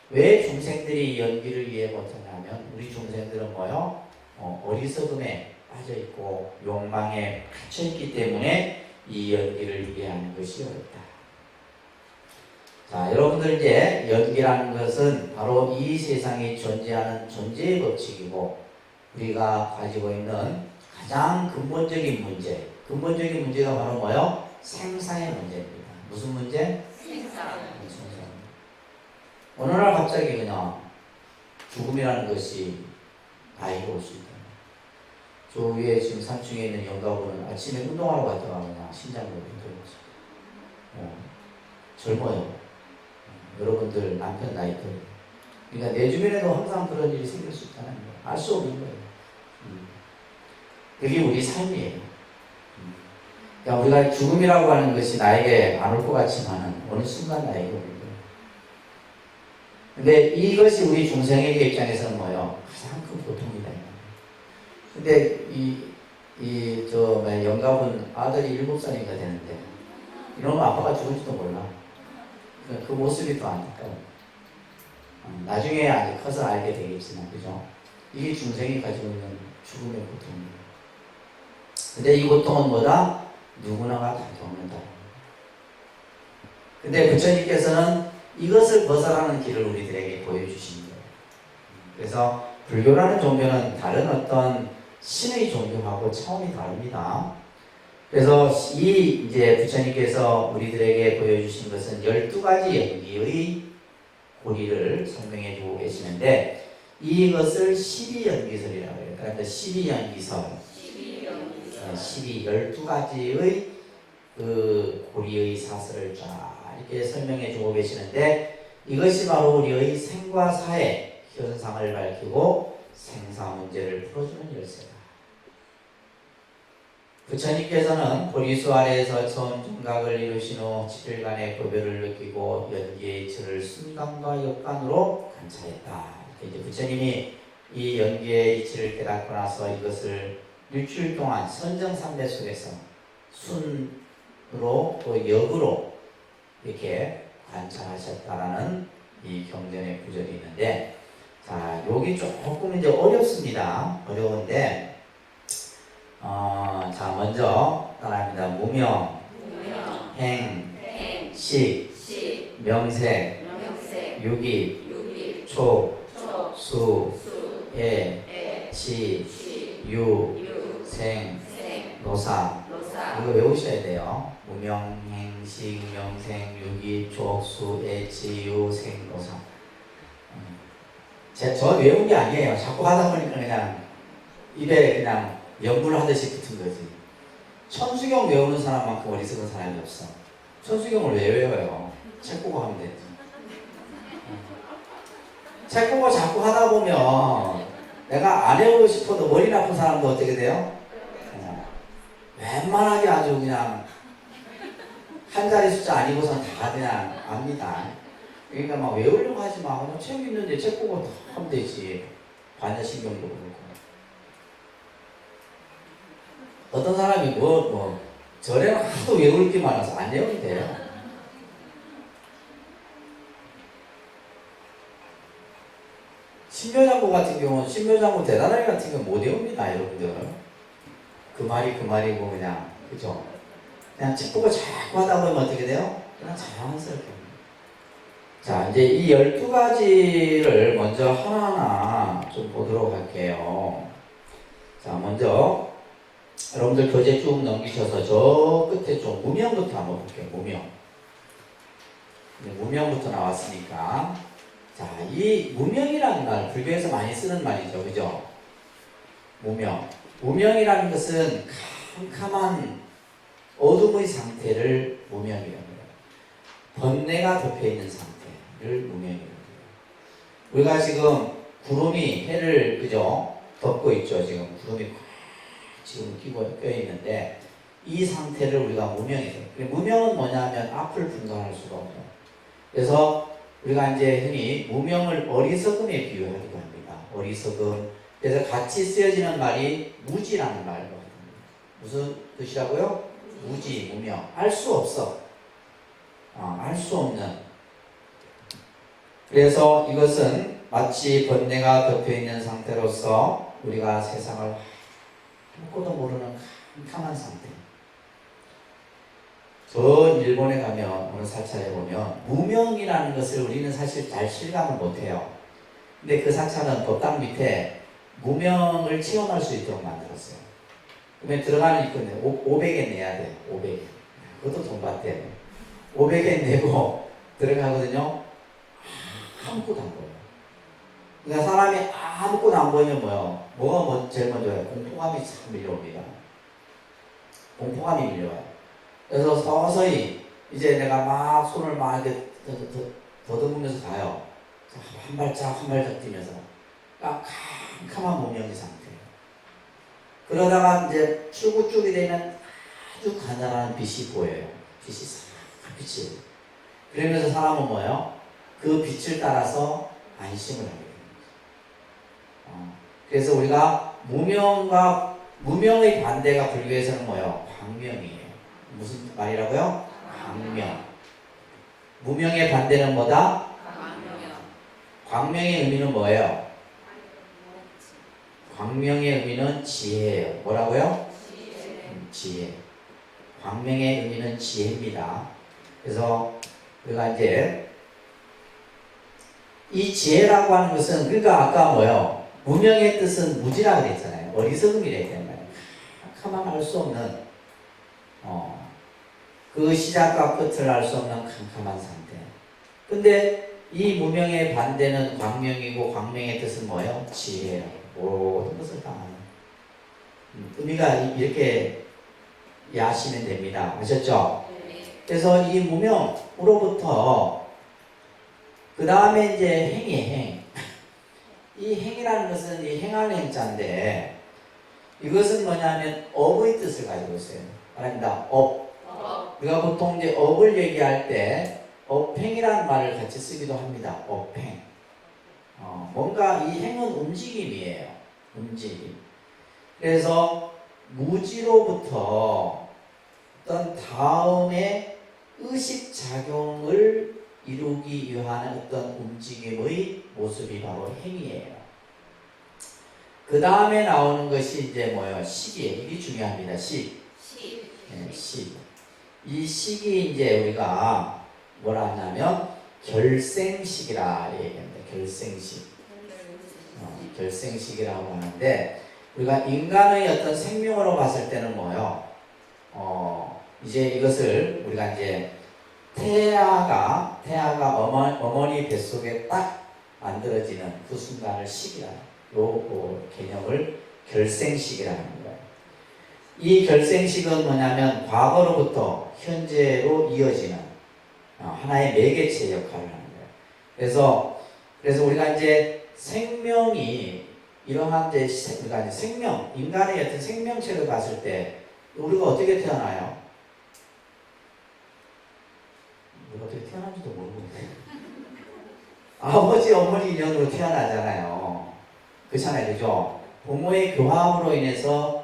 Speaker 1: 왜 중생들이 연기를 이해 못하냐면 우리 중생들은 뭐요? 어리석음에 빠져있고 욕망에 갇혀있기 때문에 이 연기를 이해하는 것이 어렵다. 자, 여러분들 이제 연기라는 것은 바로 이 세상에 존재하는 존재의 법칙이고 우리가 가지고 있는 가장 근본적인 문제가 바로 뭐요? 생사의 문제입니다. 무슨 문제? 생사. 어느 날 갑자기 그냥 죽음이라는 것이 나에게 올 수 있다. 저 위에 지금 3층에 있는 영가분은 아침에 운동하러 갔다가 그냥 심장으로 들어갔어요. 젊어요. 여러분들 남편 나이들. 그러니까 내 주변에도 항상 그런 일이 생길 수 있다는 거예요. 알 수 없는 거예요. 그게 우리 삶이에요. 그러니까 우리가 죽음이라고 하는 것이 나에게 안 올 것 같지만은 어느 순간 나에게 오는 거예요. 근데 이것이 우리 중생에게 입장에서는 뭐예요? 가장 큰 고통이다. 근데 영가분 아들이 7살인가 되는데 이러면 아빠가 죽을지도 몰라. 그 모습이 또 아니까. 나중에 아직 커서 알게 되겠지만, 그죠? 이게 중생이 가지고 있는 죽음의 고통입니다. 근데 이 고통은 뭐다? 누구나가 다 겪는다. 근데 부처님께서는 이것을 벗어나는 길을 우리들에게 보여주신 거예요. 그래서 불교라는 종교는 다른 어떤 신의 종교하고 차원이 다릅니다. 그래서 이제 부처님께서 우리들에게 보여주신 것은 12가지 연기의 고리를 설명해 주고 계시는데 이것을 12연기설이라고 해요. 그러니까 12연기설. 12가지의 그 고리의 사설을 쫙 이렇게 설명해 주고 계시는데 이것이 바로 우리의 생과 사의 현상을 밝히고 생사 문제를 풀어주는 열쇠다. 부처님께서는 보리수 아래에서 처음 정각을 이루신 후 7일간의 고별을 느끼고 연기의 이치를 순간과 역간으로 관찰했다. 이제 부처님이 이 연기의 이치를 깨닫고 나서 이것을 일주일 동안 선정삼배 속에서 순으로 또 역으로 이렇게 관찰하셨다라는 이 경전의 구절이 있는데, 자, 여기 조금 이제 어렵습니다. 어려운데, 자, 먼저 따라합니다. 무명, 행, 식, 명색, 유기, 촉, 수, 예, 치, 유, 생, 노사. 이거 외우셔야 돼요. 무명, 행, 식, 명생, 유기, 촉, 수, 예, 치, 유, 생, 노사. 저 외운 게 아니에요. 자꾸 하다 보니까 그냥 입에 그냥 연구를 하듯이 붙은 거지. 천수경 외우는 사람만큼 어리석은 사람이 없어. 천수경을 왜 외워요? 책 보고 하면 되지. 책 보고 자꾸 하다 보면 내가 안 외우고 싶어도 머리 나쁜 사람도 어떻게 돼요? 웬만하게 아주 그냥 한 자리 숫자 아니고선 다 그냥 압니다. 그러니까 막 외우려고 하지 마. 그냥 책 있는데 책 보고 하면 되지. 반야신경도 그렇고. 어떤 사람이 절에는 하도 외울 게 많아서 안 외우면 돼요. 신묘장구 같은 경우는 신묘장구 대단하게 같은 경우는 못 외웁니다, 여러분들. 그 말이고 그냥, 그죠? 그냥 책 보고 자꾸 하다 보면 어떻게 돼요? 그냥 자연스럽게. 자, 이제 이 12가지를 먼저 하나하나 좀 보도록 할게요. 자, 먼저 여러분들 교재 쭉 넘기셔서 저 끝에 좀 무명부터 한번 볼게요. 무명부터 나왔으니까. 자, 이 무명이라는 말, 불교에서 많이 쓰는 말이죠. 그죠? 무명이라는 것은 캄캄한 어둠의 상태를 무명이라고 해요. 번뇌가 덮여있는 상태를 무명이라고 해요. 우리가 지금 구름이 해를, 그죠? 덮고 있죠. 지금 구름이 지금 껴있는데 이 상태를 우리가 무명이죠. 무명은 뭐냐면 앞을 분간할 수가 없어요. 그래서 우리가 이제 흔히 무명을 어리석음에 비유하기도 합니다. 어리석음, 그래서 같이 쓰여지는 말이 무지라는 말이거든요. 무슨 뜻이라고요? 무지, 무명. 알 수 없어. 알 수 없는. 그래서 이것은 마치 번뇌가 덮여있는 상태로서 우리가 세상을 아무것도 모르는 캄캄한 상태. 저 일본에 가면 어느 사찰에 보면 무명이라는 것을 우리는 사실 잘 실감을 못해요. 근데 그 사찰은 법당 밑에 무명을 체험할 수 있도록 만들었어요. 그러면 들어가는 입구인데 500엔 내야 돼. 500엔. 그것도 돈 받대. 500엔 내고 들어가거든요. 아무것도 안 보여요. 그러니까 사람이 아무것도 안 보이면 뭐요? 뭐가 제일 먼저요? 공포감이 참 밀려옵니다. 공포감이 밀려와요. 그래서 서서히 이제 내가 막 손을 막 이렇게 더듬으면서 가요. 한 발짝 한 발짝 뛰면서 캄캄한 무명의 상태예요. 그러다가 이제 출구쪽이 되면 아주 가난한 빛이 보여요. 빛이 싹 빛이. 그러면서 사람은 뭐예요? 그 빛을 따라서 안심을 하게 됩니다. 그래서 우리가 무명의 반대가 불교에서는 뭐예요? 광명이에요. 무슨 말이라고요? 광명. 무명의 반대는 뭐다? 광명의 의미는 뭐예요? 광명의 의미는 지혜예요. 뭐라고요? 지혜. 광명의 의미는 지혜입니다. 그래서 우리가 이제 이 지혜라고 하는 것은 그러니까 아까 뭐예요? 무명의 뜻은 무지라고 그랬잖아요. 어리석음이라 했잖아요. 가만 알 수 없는 그 시작과 끝을 알 수 없는 캄캄한 상태. 근데 이 무명의 반대는 광명이고 광명의 뜻은 뭐예요? 지혜예요. 모든 것을 다 아는. 의미가 이렇게 이해하시면 됩니다. 아셨죠? 그래서 이 무명으로부터 그 다음에 이제 행이에요. 이 행이라는 것은 이 행하는 행자인데 이것은 뭐냐면 업의 뜻을 가지고 있어요. 말합니다. 업. 우리가 보통 이제 업을 얘기할 때 업행이라는 말을 같이 쓰기도 합니다. 업행. 뭔가 이 행은 움직임이에요. 움직임. 그래서 무지로부터 어떤 다음에 의식작용을 이루기 위한 어떤 움직임의 모습이 바로 행위예요. 그 다음에 나오는 것이 이제 뭐예요? 식이에요. 이게 중요합니다. 식. 네, 식. 이 식이 이제 우리가 뭐라 하냐면 결생식이라 얘기합니다. 결생식. 결생식이라고 하는데 우리가 인간의 어떤 생명으로 봤을 때는 뭐예요? 이제 이것을 우리가 이제 태아가 어머니 뱃속에 딱 만들어지는 그 순간을 식이라 요 개념을 결생식이라는 거예요. 이 결생식은 뭐냐면 과거로부터 현재로 이어지는 하나의 매개체 역할을 하는 거예요. 그래서 우리가 이제 생명이 이러한 이제 우리가 이제 생명, 인간의 어떤 생명체를 봤을 때 우리가 어떻게 태어나요? 우리가 어떻게 태어난지도 모르고 아버지 어머니 인연으로 태어나잖아요. 그렇잖아요, 그죠? 부모의 교합으로 인해서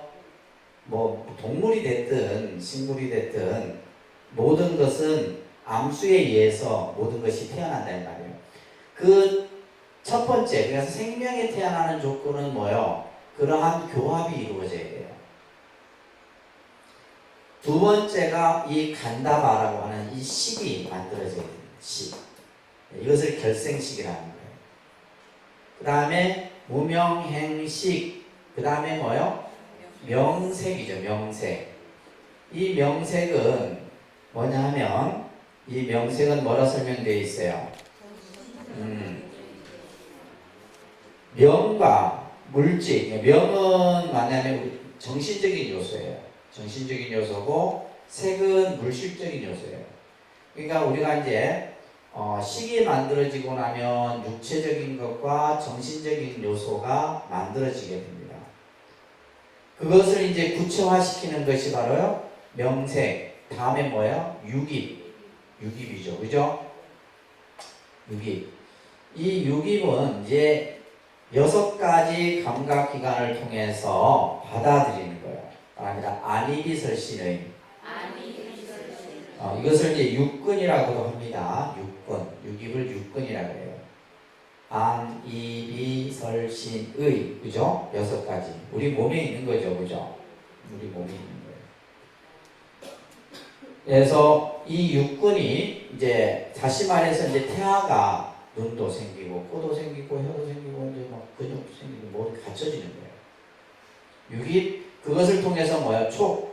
Speaker 1: 뭐 동물이 됐든 식물이 됐든 모든 것은 암수에 의해서 모든 것이 태어난다는 말이에요. 그 첫 번째, 그래서 생명이 태어나는 조건은 뭐예요? 그러한 교합이 이루어져야 돼요. 두 번째가 이 간다바라고 하는 이 식이 만들어져야 돼요. 식. 이것을 결생식이라는 거예요. 그 다음에 무명행식. 그 다음에 뭐예요? 명색이죠. 명색. 이 명색은 뭐냐 하면 이 명색은 뭐라 설명되어 있어요? 명과 물질. 명은 뭐냐면 정신적인 요소예요. 정신적인 요소고 색은 물질적인 요소예요. 그러니까 우리가 이제 식이 만들어지고 나면 육체적인 것과 정신적인 요소가 만들어지게 됩니다. 그것을 이제 구체화시키는 것이 바로요 명색. 다음에 뭐예요? 유깁. 유깁이죠. 그죠? 유깁. 이 유깁은 이제 6가지 감각기관을 통해서 받아들이는 거예요. 말합니다. 안이비설신의. 이것을 이제 육근이라고도 합니다. 육근. 육입을 육근이라고 해요. 안이비설신의. 그죠? 6가지. 우리 몸에 있는 거죠. 그죠? 우리 몸에 있는 거예요. 그래서 이 육근이 이제 다시 말해서 이제 태아가 눈도 생기고 코도 생기고 혀도 생기고 이제 막 근육도 생기고 모두 갖춰지는 거예요. 육입 그것을 통해서 뭐야? 촉.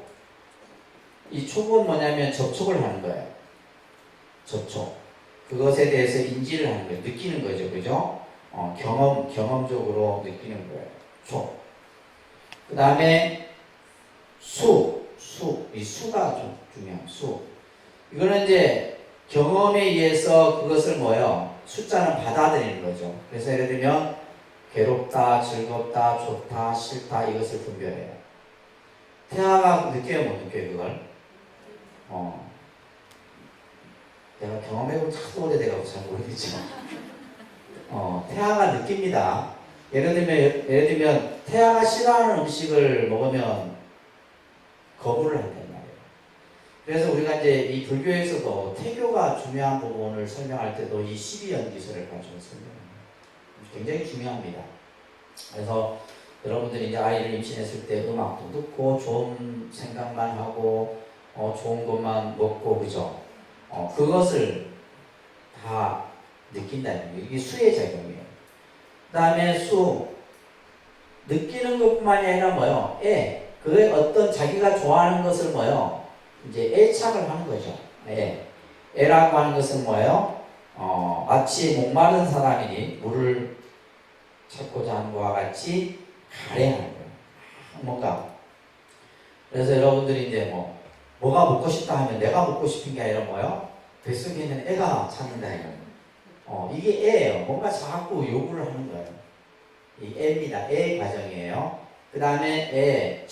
Speaker 1: 이 촉은 뭐냐면 접촉을 하는 거예요. 접촉. 그것에 대해서 인지를 하는 거예요. 느끼는 거죠. 그죠? 경험적으로 느끼는 거예요. 촉. 그 다음에 이 수가 좀 중요해요. 수. 이거는 이제 경험에 의해서 그것을 뭐예요? 숫자는 받아들이는 거죠. 그래서 예를 들면 괴롭다, 즐겁다, 좋다, 싫다 이것을 분별해요. 태아가 느껴요, 못 느껴요, 그걸? 내가 경험해본 지 하도 오래돼가지고 잘 모르겠지만 태아가 느낍니다. 예를 들면 태아가 싫어하는 음식을 먹으면 거부를 한단 말이에요. 그래서 우리가 이제 이 불교에서도 태교가 중요한 부분을 설명할 때도 이 12연기설을 가지고 설명합니다. 굉장히 중요합니다. 그래서 여러분들이 이제 아이를 임신했을 때 음악도 듣고 좋은 생각만 하고 좋은 것만 먹고 그죠? 그것을 다 느낀다는 거예요. 이게 수의 작용이에요. 그 다음에 느끼는 것뿐만이 아니라 뭐요? 그의 어떤 자기가 좋아하는 것을 뭐요? 이제 애착을 하는 거죠. 애라고 하는 것은 뭐예요? 마치 목마른 사람이 물을 찾고자 하는 것과 같이 가래하는 거예요. 뭔가. 그래서 여러분들이 이제 뭐가 먹고 싶다 하면 내가 먹고 싶은 게 아니라 뭐예요? 뱃속에 있는 애가 찾는다 이거. 이게 애예요. 뭔가 자꾸 요구를 하는 거예요. 이 애입니다. 애 과정이에요. 그 다음에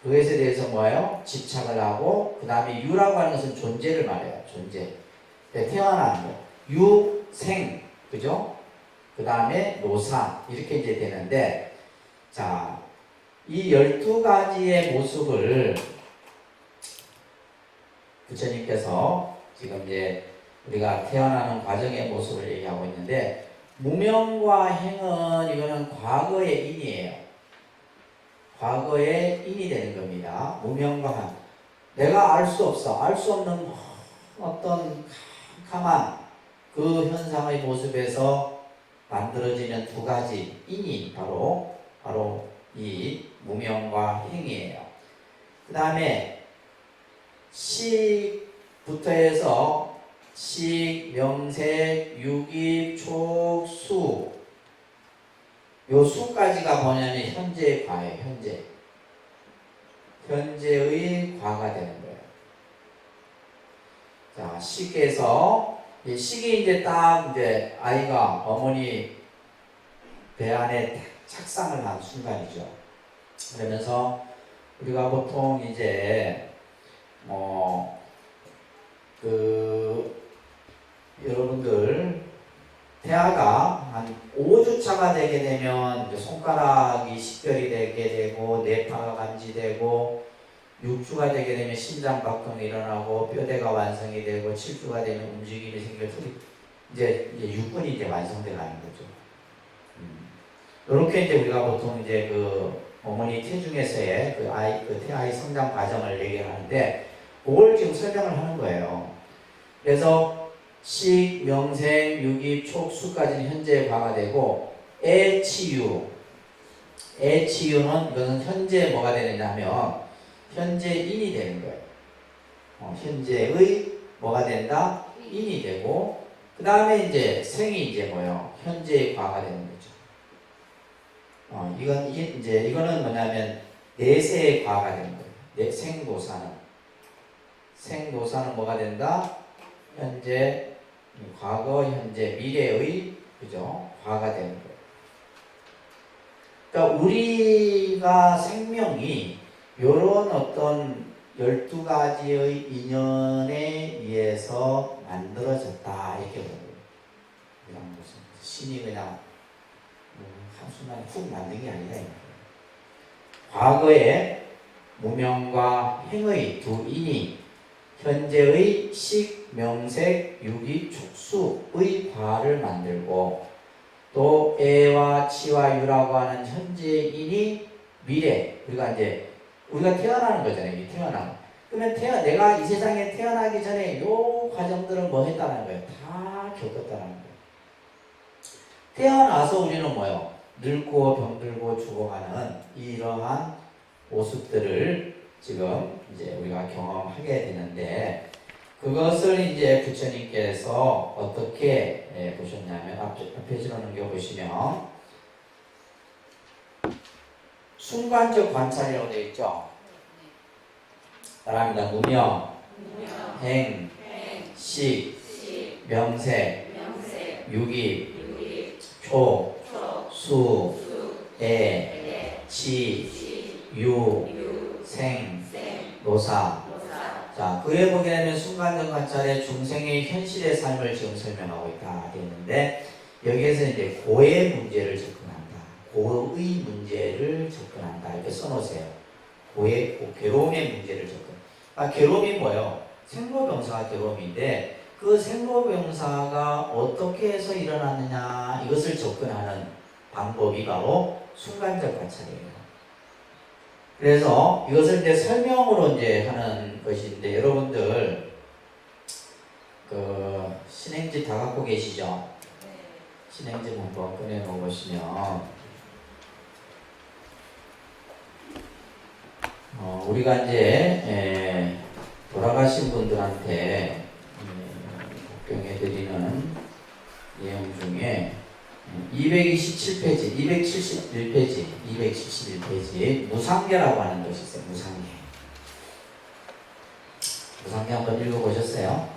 Speaker 1: 그것에 대해서 뭐예요? 집착을 하고 그 다음에 유라고 하는 것은 존재를 말해요. 존재. 태어나는 거. 유, 생. 그죠? 그 다음에 노사. 이렇게 이제 되는데 자, 이 12가지의 모습을 부처님께서 지금 이제 우리가 태어나는 과정의 모습을 얘기하고 있는데 무명과 행은 이거는 과거의 인이에요. 과거의 인이 되는 겁니다. 무명과 행. 내가 알 수 없어. 알 수 없는 어떤 캄캄한 그 현상의 모습에서 만들어지는 2가지 인이 바로 이 무명과 행이에요. 그 다음에 식부터 해서 식, 명색, 유기, 촉, 수. 요 수까지가 뭐냐면 현재의 과예요. 현재의 과가 되는 거예요. 자, 식에서 이 식이 이제 딱 이제 아이가 어머니 배 안에 착상을 한 순간이죠. 그러면서 우리가 보통 이제 여러분들 태아가 한 5주차가 되게 되면 이제 손가락이 식별이 되게 되고 뇌파가 감지되고 6주가 되게 되면 심장박동이 일어나고 뼈대가 완성이 되고 7주가 되면 움직임이 생겨 이제 육근이 이제 완성돼 가는 거죠. 이렇게 이제 우리가 보통 이제 그 어머니 태중에서의 그 태아의 성장 과정을 얘기하는데 그걸 지금 설명을 하는 거예요. 그래서 식, 명생, 유기, 촉, 수까지는 현재의 과가 되고 애치유는 이것은 현재 뭐가 되느냐 하면 현재인이 되는 거예요. 현재의 뭐가 된다? 인이 되고 그 다음에 이제 생이 이제 뭐요? 현재의 과가 되는 거죠. 이거는 뭐냐면 내세의 과가 되는 거예요. 생노사는 뭐가 된다? 현재, 과거, 현재, 미래의 그죠? 과가 되는 거예요. 그러니까 우리가 생명이 이런 어떤 12가지의 인연에 의해서 만들어졌다 이렇게 보는 거예요. 이런 것은. 신이 그냥 한순간에 훅 만든 게 아니라 과거에 무명과 행의 두 인이 현재의 식, 명색, 유기, 축수의 과를 만들고 또 애와 치와 유라고 하는 현재인이 미래, 우리가 태어나는 거잖아요. 태어나는. 그러면 내가 이 세상에 태어나기 전에 요 과정들을 뭐 했다는 거예요? 다 겪었다는 거예요. 태어나서 우리는 뭐예요? 늙고 병들고 죽어가는 이러한 모습들을 지금 이제 우리가 경험하게 되는데 그것을 이제 부처님께서 어떻게 보셨냐면 앞에 줄을 넘겨보시면 순간적 관찰이라고 되어 있죠. 따라합니다. 무명, 행, 식, 명색, 유기, 초, 수, 애, 치, 유, 생, 노사. 자, 그에 보게 되면 순간적 관찰의 중생의 현실의 삶을 지금 설명하고 있다 되는데 여기에서 이제 고의 문제를 접근한다. 고의 문제를 접근한다. 이렇게 써놓으세요. 괴로움의 문제를 접근. 괴로움이 뭐예요? 생로병사가 괴로움인데 그 생로병사가 어떻게 해서 일어났느냐 이것을 접근하는 방법이 바로 순간적 관찰이에요. 그래서 이것을 이제 설명으로 이제 하는 것인데 여러분들 그 신행지 다 갖고 계시죠? 신행지 한번 꺼내 놓으시면 우리가 이제 돌아가신 분들한테 복경해 드리는 내용 중에 227페이지, 271페이지 무상계라고 하는 것이 있어요. 무상계 한번 읽어보셨어요?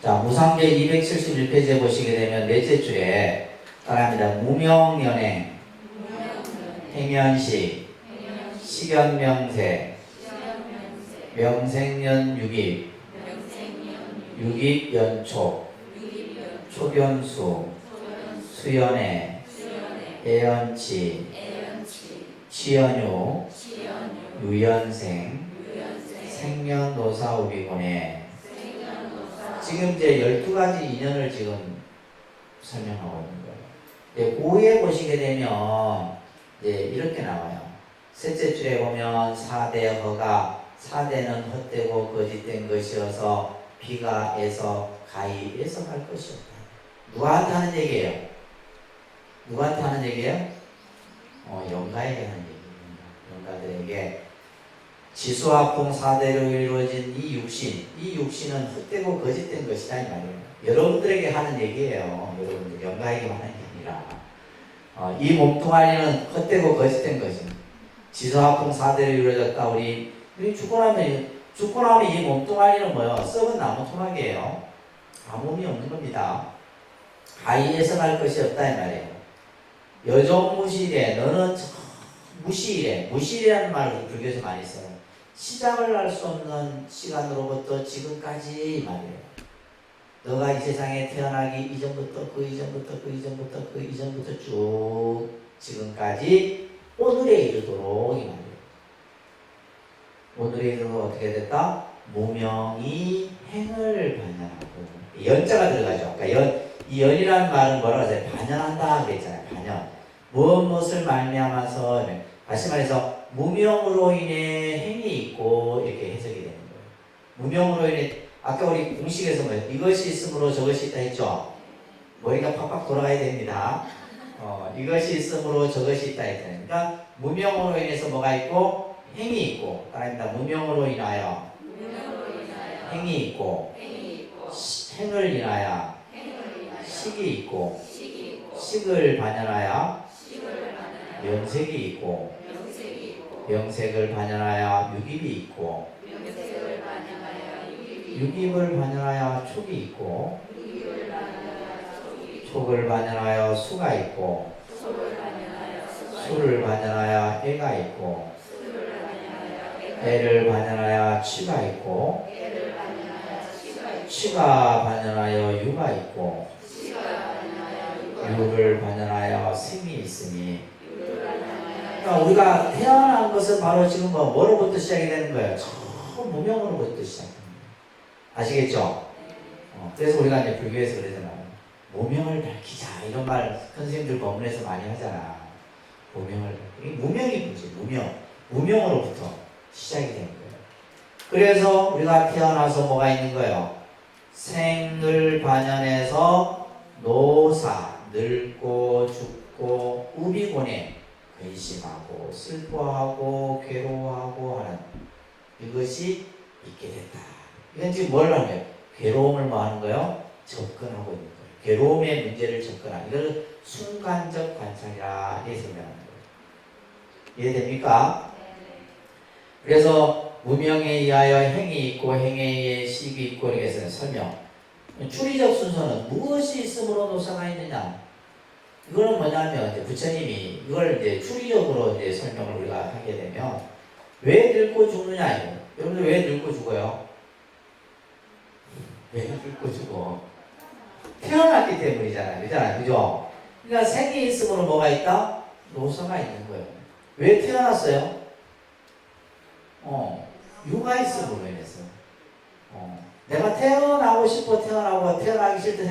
Speaker 1: 자, 무상계 271페이지에 보시게 되면 넷째 줄에 따라합니다. 무명연행, 행연식, 식연명세, 명생연유기, 유기연촉, 초견수, 수연애, 애연치, 치연유, 유연생, 생년노사우비곤에 지금 이제 12가지 인연을 지금 설명하고 있는 거예요. 고에 보시게 되면 이제 이렇게 나와요. 셋째 줄에 보면 사대 허가, 사대는 헛되고 거짓된 것이어서 비가 애서 가히 애서갈 것이 없다. 누구한테 하는 얘기예요? 영가에게 하는 얘기입니다. 영가들에게 지수와 풍 사대로 이루어진 이 육신은 헛되고 거짓된 것이다 이 말이에요. 여러분들에게 하는 얘기예요. 여러분들 영가에게 하는 게 아니라 이 몸뚱아리는 헛되고 거짓된 것입니다. 지수와 풍 사대로 이루어졌다. 우리 죽고 나면 이 몸뚱아리는 뭐예요? 썩은 나무 토막이에요. 아무 의미 없는 겁니다. 가히 예성할 것이 없다 이 말이에요. 여종무실에 너는 무실이라는 말을 불교에서 많이 써요. 시작을 할 수 없는 시간으로부터 지금까지 이 말이에요. 너가 이 세상에 태어나기 이전부터 그 이전부터 쭉 지금까지 오늘에 이르도록 이 말이에요. 오늘에 이르도록 어떻게 됐다? 무명이 행을 반영하고 연자가 들어가죠. 그러니까 이 연이라는 말은 뭐라고 하세요? 반영한다 그랬잖아요. 반영. 무엇을 말미암아서 다시 말해서 무명으로 인해 행이 있고 이렇게 해석이 되는 거예요. 무명으로 인해 아까 우리 공식에서 뭐예요? 이것이 있으므로 저것이 있다 했죠? 머리가 팍팍 돌아가야 됩니다. 이것이 있으므로 저것이 있다 했잖아요. 그러니까 무명으로 인해서 뭐가 있고 행이 있고 따라합니다. 무명으로 인하여 행이 있고 행을 인하여 식이 있고 식을 반영하여 명색이 있고 명색을 반영하여 유깁이 있고 유깁을 반영하여 촉이 있고 촉을 반영하여 수가 있고 수를 반영하여 애가 있고 애를 반영하여 치가 있고 치가 반영하여 유가 있고 유를 반연하여 생이 있으니. 그러니까 우리가 태어난 것은 바로 지금 뭐로부터 시작이 되는 거예요? 처음 무명으로부터 시작합니다. 아시겠죠? 그래서 우리가 이제 불교에서 그러잖아요. 무명을 밝히자 이런 말 선생님들 법문에서 많이 하잖아. 무명을 밝히자. 무명이 뭐지? 무명으로부터 시작이 되는 거예요. 그래서 우리가 태어나서 뭐가 있는 거예요? 생을 반연해서 노사, 늙고 죽고 우비곤에 근심하고 슬퍼하고 괴로워하고 하는 이것이 있게 됐다. 이건 지금 뭘 하는 거예요? 괴로움을 뭐 하는 거예요? 접근하고 있는 거예요. 괴로움의 문제를 접근하는 이걸 순간적 관찰이라 이렇게 설명하는 거예요. 이해됩니까? 그래서 무명에 의하여 행이 있고 행에 의해 식이 있고 이렇게 해서 설명. 추리적 순서는 무엇이 있으므로 노사가 있느냐? 이거는 뭐냐면 이제 부처님이 이걸 이제 추리적으로 이제 설명을 우리가 하게 되면 왜 늙고 죽느냐 이거. 여러분들 왜 늙고 죽어요? 왜 늙고 죽어? 태어났기 때문이잖아요. 그죠? 그러니까 생이 있으므로 뭐가 있다? 노사가 있는 거예요. 왜 태어났어요? 유가 있음으로 인해서. 내가 태어나고 싶어 태어나기 싫다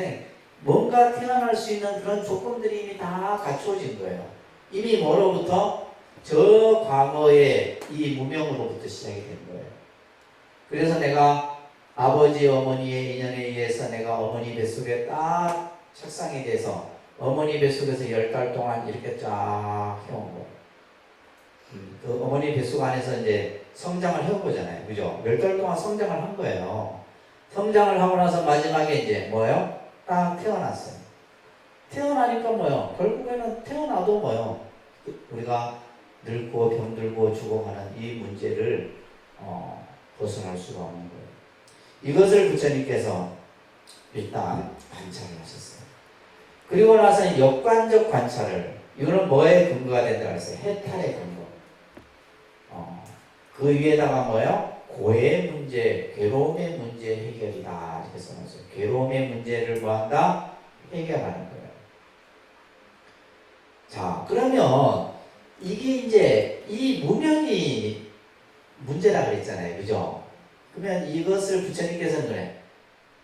Speaker 1: 뭔가 태어날 수 있는 그런 조건들이 이미 다 갖추어진 거예요. 이미 뭐로부터? 저 과거의 이 무명으로부터 시작이 된 거예요. 그래서 내가 아버지 어머니의 인연에 의해서 내가 어머니 뱃속에 딱 착상이 돼서 어머니 뱃속에서 10달 동안 이렇게 쫙 해온 거예요. 그 어머니 뱃속 안에서 이제 성장을 해온 거잖아요. 그죠? 10달 동안 성장을 한 거예요. 성장을 하고 나서 마지막에 이제 뭐예요? 딱 태어났어요. 태어나니까 뭐예요? 결국에는 태어나도 뭐예요? 우리가 늙고 병들고 죽어가는 이 문제를 벗어날 수가 없는 거예요. 이것을 부처님께서 일단 관찰을 하셨어요. 그리고 나서 역관적 관찰을 이거는 뭐에 근거가 된다고 했어요? 해탈의 근거. 그 위에다가 뭐예요? 고의 문제, 괴로움의 문제 해결이다. 이렇게 써놨어요. 괴로움의 문제를 뭐한다? 해결하는 거예요. 자, 그러면 이게 이제 이 무명이 문제라 그랬잖아요. 그죠? 그러면 이것을 부처님께서는 그래.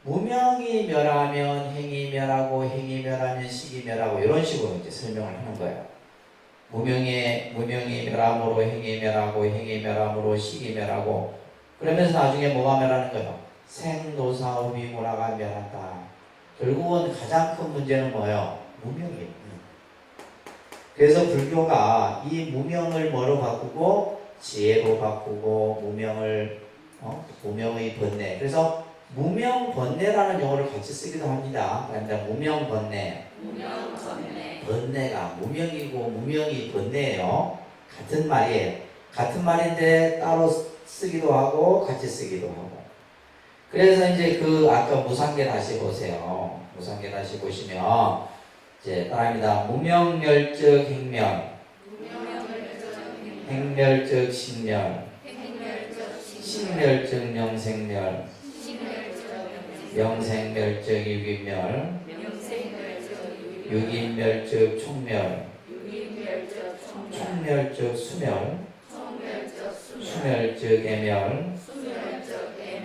Speaker 1: 무명이 멸하면 행이 멸하고 행이 멸하면 식이 멸하고 이런 식으로 이제 설명을 하는 거예요. 무명이 멸함으로 행이 멸하고 행이 멸함으로 식이 멸하고 그러면서 나중에 뭐가 멸하는 거예요? 생노사 우비고라가 멸한다. 결국은 가장 큰 문제는 뭐예요? 무명이에요. 그래서 불교가 이 무명을 뭐로 바꾸고 지혜로 바꾸고 무명의 번뇌. 그래서 무명번뇌라는 용어를 같이 쓰기도 합니다. 그러니까 무명번뇌. 번뇌가 무명이고 무명이 번뇌예요. 같은 말이에요. 같은 말인데 따로 쓰기도 하고 같이 쓰기도 하고. 그래서 이제 그 아까 무상계 다시 보세요. 무상계 다시 보시면 이제 따라합니다. 무명멸적 행멸, 행멸적 식멸, 식멸적 명생멸, 명생멸적 유기멸, 유기멸적 총멸, 총멸적 수멸, 수멸적 애멸,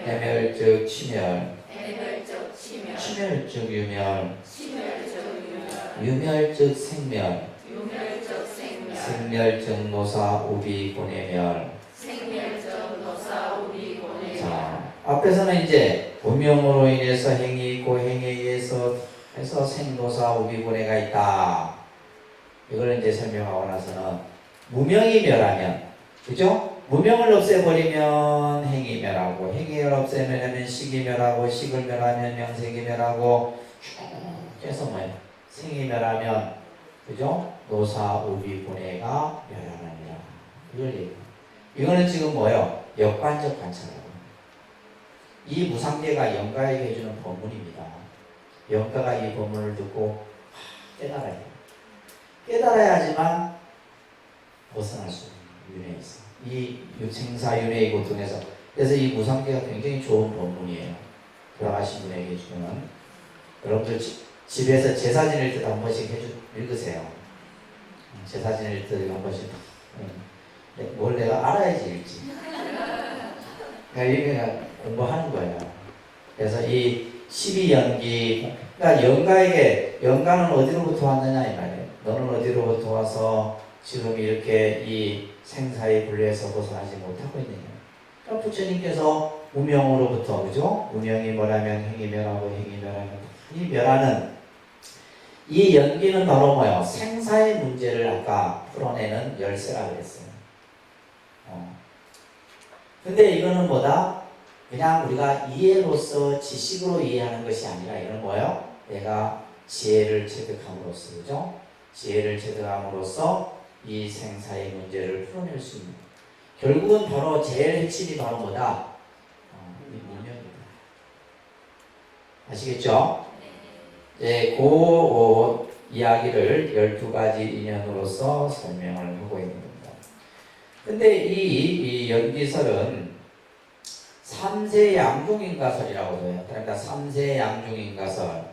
Speaker 1: 애멸적 치멸, 치멸적 유멸, 유멸적 생멸, 생멸적 노사 우비 고뇌멸. 자, 앞에서는 이제 무명으로 인해서 행이 있고 행에 의해서 해서 생노사 우비고뇌가 있다. 이걸 이제 설명하고 나서는 무명이 멸하면, 그죠? 무명을 없애버리면 행이 멸하고, 행을 없애면 식이 멸하고, 식을 멸하면 명색이 멸하고, 쭉 해서 뭐예요? 생이 멸하면, 그죠? 노사 우비고뇌가 멸하느니라. 이걸 얘기해요. 이거는 지금 뭐예요? 역관적 관찰이라고. 이 무상계가 영가에게 해주는 법문입니다. 영가가 이 법문을 듣고 깨달아야 돼요. 깨달아야 하지만 벗어날 수 있는 윤회에 있어. 이 생사윤회의 고통에서. 그래서 이 무상계가 굉장히 좋은 법문이에요. 돌아가신 분에게 주는. 여러분들 집에서 제 사진일 때도 한 번씩 읽으세요. 제 사진일 때도 한 번씩. 뭘 내가 알아야지 읽지. 그러니까 이게 공부하는 거예요. 그래서 이 12연기, 그러니까 영가는 어디로부터 왔느냐 이 말이에요. 너는 어디로부터 와서 지금 이렇게 이 생사의 굴레에서 벗어나지 못하고 있느냐. 그러니까 부처님께서 무명으로부터, 그죠? 무명이 뭐라면 행이 멸하고 행이 멸하면 이 멸하는 이 연기는 바로 뭐예요? 생사의 문제를 아까 풀어내는 열쇠라고 했어요. 근데 이거는 뭐다? 그냥 우리가 이해로서 지식으로 이해하는 것이 아니라 이건 뭐예요? 내가 지혜를 체득함으로써, 그죠? 지혜를 체득함으로써 이 생사의 문제를 풀어낼 수 있는. 결국은 바로 제일 핵심이 바로 뭐다? 이 문명이다. 아시겠죠? 네. 그 이야기를 12가지 인연으로서 설명을 하고 있는 겁니다. 근데 이 연기설은 3세 양중인가설이라고 해요. 그러니까 3세 양중인가설.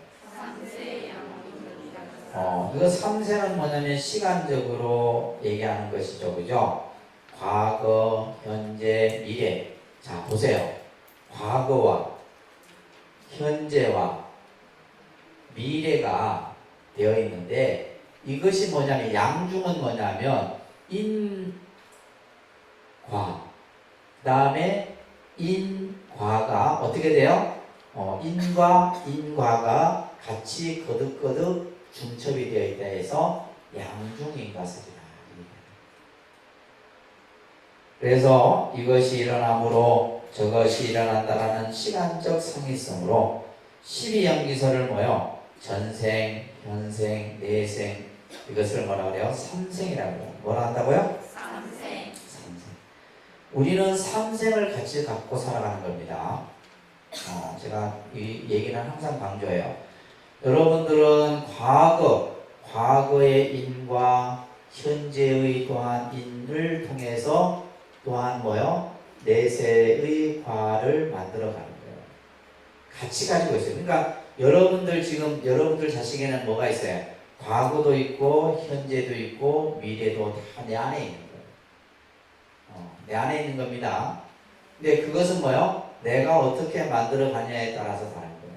Speaker 1: 이거 3세는 뭐냐면 시간적으로 얘기하는 것이죠. 그죠? 과거, 현재, 미래. 자, 보세요. 과거와 현재와 미래가 되어 있는데 이것이 뭐냐면 양중은 뭐냐면 인과 그 다음에 인과가 어떻게 돼요? 인과 인과가 같이 거듭거듭 중첩이 되어 있다 해서 양중인과설이다. 그래서 이것이 일어남으로 저것이 일어난다라는 시간적 상이성으로 12연기설을 뭐요? 전생, 현생, 내생 이것을 뭐라 그래요? 삼생이라고 해요. 뭐라 한다고요? 삼생. 우리는 삼생을 같이 갖고 살아가는 겁니다. 제가 이 얘기는 항상 강조해요. 여러분들은 과거의 인과 현재의 또한 인을 통해서 또한 뭐요? 내세의 과를 만들어가는 거예요. 같이 가지고 있어요. 그러니까 여러분들 자식에는 뭐가 있어요? 과거도 있고 현재도 있고 미래도 다 내 안에 있는 거예요. 내 안에 있는 겁니다. 근데 그것은 뭐요? 내가 어떻게 만들어 가냐에 따라서 다른 거예요.